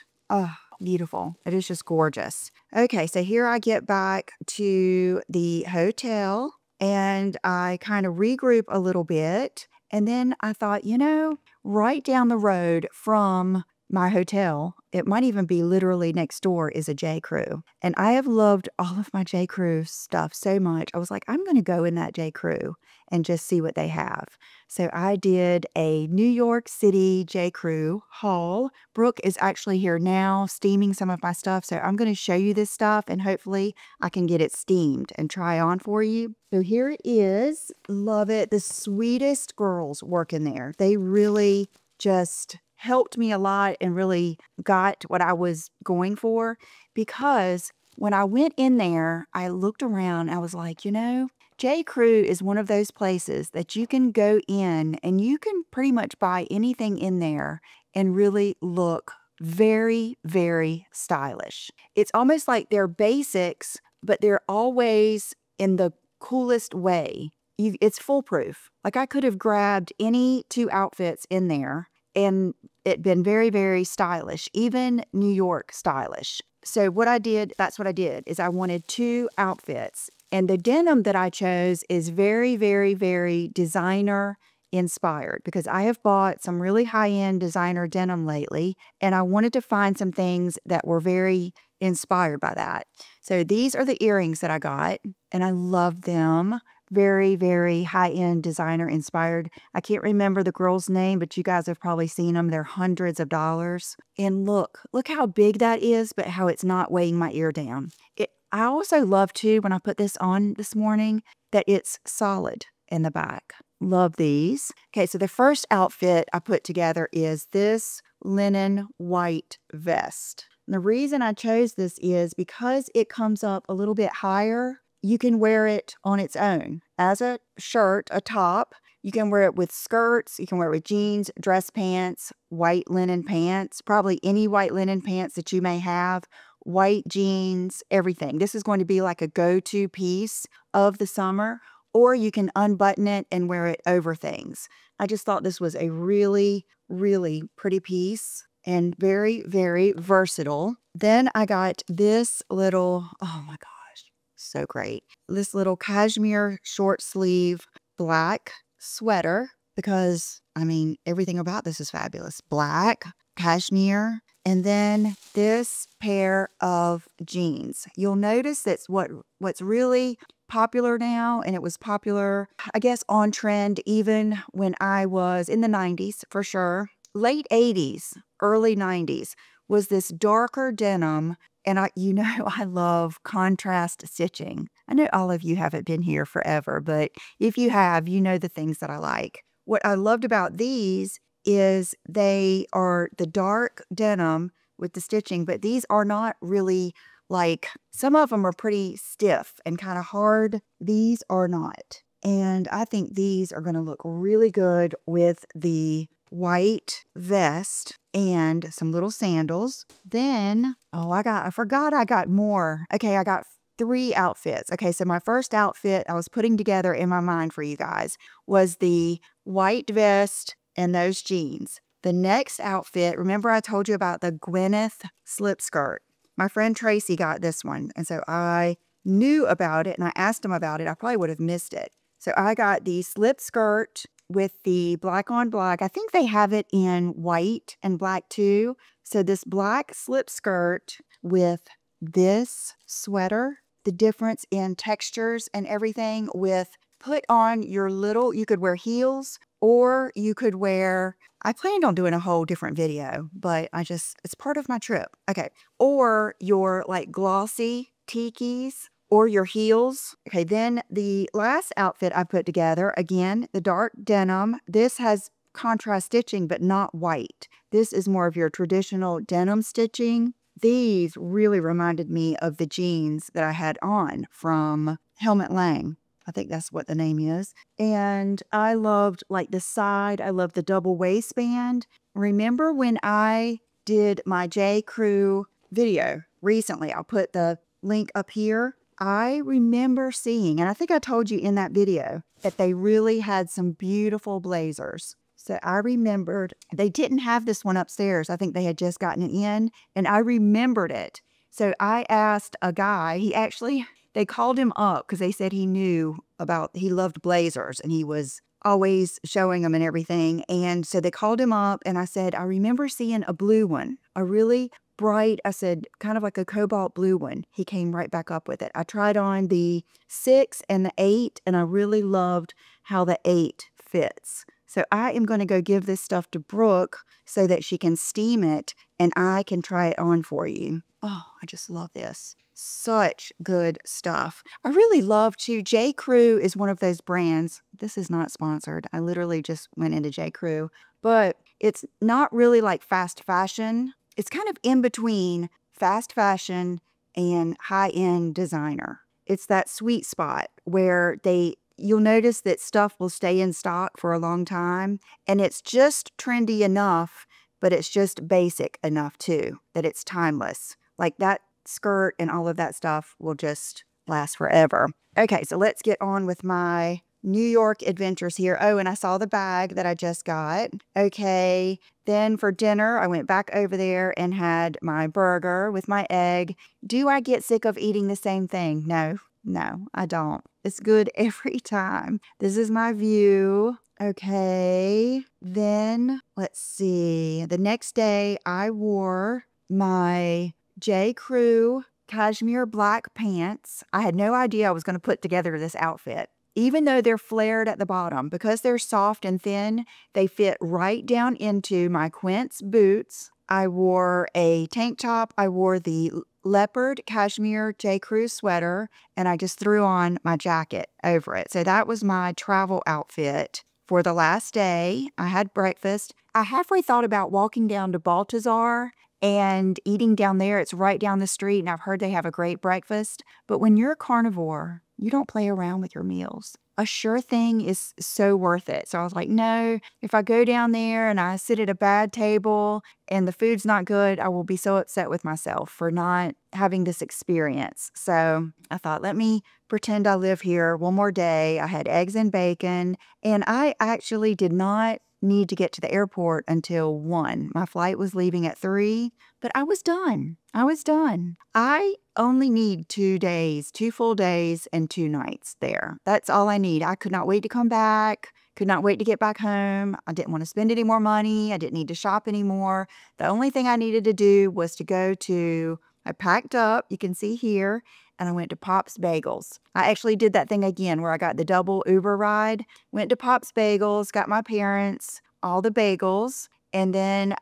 beautiful. It is just gorgeous. Okay, so here I get back to the hotel and I kind of regroup a little bit. And then I thought, you know, right down the road from my hotel, it might even be literally next door, is a J.Crew. And I have loved all of my J.Crew stuff so much. I was like, I'm going to go in that J.Crew and just see what they have. So I did a New York City J.Crew haul. Brooke is actually here now steaming some of my stuff. So I'm going to show you this stuff and hopefully I can get it steamed and try on for you. So here it is. Love it. The sweetest girls work in there. They really just helped me a lot and really got what I was going for, because when I went in there, I looked around, I was like, you know, J.Crew is one of those places that you can go in and you can pretty much buy anything in there and really look very, very stylish. It's almost like they're basics, but they're always in the coolest way. it's foolproof. Like I could have grabbed any 2 outfits in there and it been very, very stylish, even New York stylish. So what I did, that's what I did, is I wanted 2 outfits. And the denim that I chose is very, very, very designer inspired because I have bought some really high-end designer denim lately, and I wanted to find some things that were very inspired by that. So these are the earrings that I got, and I love them. Very, very high-end designer inspired. I can't remember the girl's name, but you guys have probably seen them. They're hundreds of dollars. And look how big that is, but how it's not weighing my ear down. I also love too, when I put this on this morning, that it's solid in the back. Love these. Okay, so the first outfit I put together is this linen white vest. And the reason I chose this is because it comes up a little bit higher. You can wear it on its own as a shirt, a top. You can wear it with skirts. You can wear it with jeans, dress pants, white linen pants, probably any white linen pants that you may have, white jeans, everything. This is going to be like a go-to piece of the summer, or you can unbutton it and wear it over things. I just thought this was a really, really pretty piece and very, very versatile. Then I got this little, oh my gosh, so great. This little cashmere short sleeve black sweater because, I mean, everything about this is fabulous. Black, cashmere, and then this pair of jeans. You'll notice that's what's really popular now, and it was popular, I guess, on trend even when I was in the 90s for sure. Late 80s, early 90s was this darker denim, and I love contrast stitching. I know all of you haven't been here forever, but if you have, you know the things that I like. What I loved about these is they are the dark denim with the stitching, but these are not really like, some of them are pretty stiff and kind of hard. These are not. And I think these are going to look really good with the white vest and some little sandals. Then, I forgot I got more. Okay, I got 3 outfits. Okay, so my first outfit I was putting together in my mind for you guys was the white vest and those jeans. The next outfit, remember I told you about the Gwyneth slip skirt. My friend Tracy got this one, and so I knew about it, and I asked him about it. I probably would have missed it. So I got the slip skirt with the black on black. I think they have it in white and black too. So this black slip skirt with this sweater, the difference in textures and everything with put on your little, you could wear heels or you could wear, I planned on doing a whole different video, but it's part of my trip. Okay. Or your like glossy tikis or your heels. Okay. Then the last outfit I put together, again, the dark denim. This has contrast stitching, but not white. This is more of your traditional denim stitching. These really reminded me of the jeans that I had on from Helmut Lang. I think that's what the name is. And I loved like the side. I loved the double waistband. Remember when I did my J.Crew video recently? I'll put the link up here. I remember seeing, and I think I told you in that video, that they really had some beautiful blazers. So I remembered, they didn't have this one upstairs. I think they had just gotten it in, and I remembered it. So I asked a guy, they called him up because they said he loved blazers and he was always showing them and everything. And so they called him up and I said, I remember seeing a blue one, a really bright, I said, kind of like a cobalt blue one. He came right back up with it. I tried on the 6 and the 8 and I really loved how the 8 fits. So I am going to go give this stuff to Brooke so that she can steam it and I can try it on for you. Oh, I just love this. Such good stuff. I really love too. J.Crew is one of those brands. This is not sponsored. I literally just went into J.Crew, but it's not really like fast fashion. It's kind of in between fast fashion and high-end designer. It's that sweet spot where you'll notice that stuff will stay in stock for a long time, and it's just trendy enough, but it's just basic enough too, that it's timeless. Like that skirt and all of that stuff will just last forever. Okay, so let's get on with my New York adventures here. Oh, and I saw the bag that I just got. Okay. Then for dinner, I went back over there and had my burger with my egg. Do I get sick of eating the same thing? No, no, I don't. It's good every time. This is my view. Okay. Then let's see. The next day I wore my J.Crew cashmere black pants. I had no idea I was going to put together this outfit. Even though they're flared at the bottom, because they're soft and thin, they fit right down into my Quince boots. I wore a tank top. I wore the leopard cashmere J.Crew sweater, and I just threw on my jacket over it. So that was my travel outfit for the last day. I had breakfast. I halfway thought about walking down to Baltazar and eating down there. It's right down the street, and I've heard they have a great breakfast. But when you're a carnivore, you don't play around with your meals. A sure thing is so worth it. So I was like, no, if I go down there and I sit at a bad table and the food's not good, I will be so upset with myself for not having this experience. So I thought, let me pretend I live here one more day. I had eggs and bacon, and I actually did not need to get to the airport until 1. My flight was leaving at 3, but I was done. I was done. I only need 2 days, 2 full days and 2 nights there. That's all I need. I could not wait to come back. Could not wait to get back home. I didn't want to spend any more money. I didn't need to shop anymore. The only thing I needed to do was to go to, I packed up, you can see here, and I went to Pop's Bagels. I actually did that thing again where I got the double Uber ride. Went to Pop's Bagels, got my parents all the bagels, and then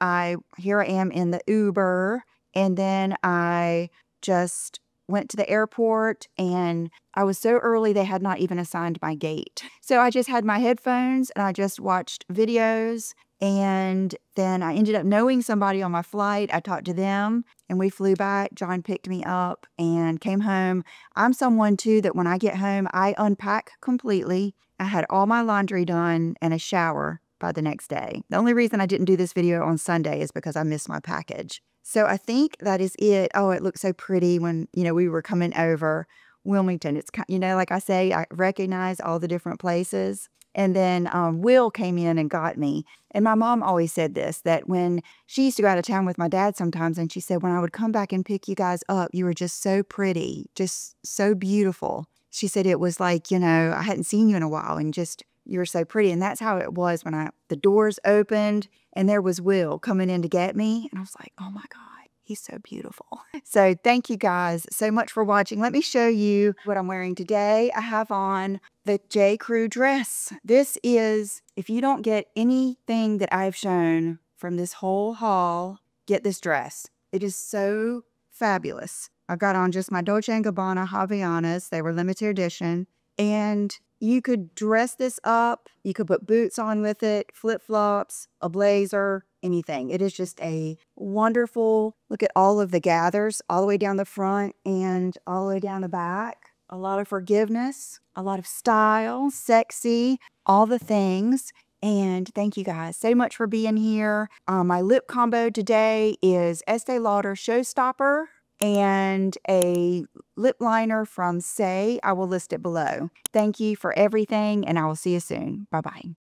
here I am in the Uber, and then I just went to the airport, and I was so early they had not even assigned my gate. So I just had my headphones and I just watched videos, and then I ended up knowing somebody on my flight. I talked to them and we flew back. John picked me up and came home. I'm someone too that when I get home, I unpack completely. I had all my laundry done and a shower by the next day. The only reason I didn't do this video on Sunday is because I missed my package. So I think that is it. Oh, it looked so pretty when, we were coming over Wilmington. It's, like I say, I recognize all the different places. And then Will came in and got me. And my mom always said this, that when she used to go out of town with my dad sometimes, and she said, when I would come back and pick you guys up, you were just so pretty, just so beautiful. She said it was like, I hadn't seen you in a while, and just, you were so pretty. And that's how it was when the doors opened and there was Will coming in to get me. And I was like, oh my God. He's so beautiful. So thank you guys so much for watching. Let me show you what I'm wearing today. I have on the J.Crew dress. This is, if you don't get anything that I've shown from this whole haul, get this dress. It is so fabulous. I've got on just my Dolce & Gabbana Havaianas. They were limited edition. And you could dress this up. You could put boots on with it, flip-flops, a blazer, anything. It is just a wonderful, look at all of the gathers all the way down the front and all the way down the back. A lot of forgiveness, a lot of style, sexy, all the things. And thank you guys so much for being here. My lip combo today is Estee Lauder Showstopper and a lip liner from Say. I will list it below. Thank you for everything, and I will see you soon. Bye-bye.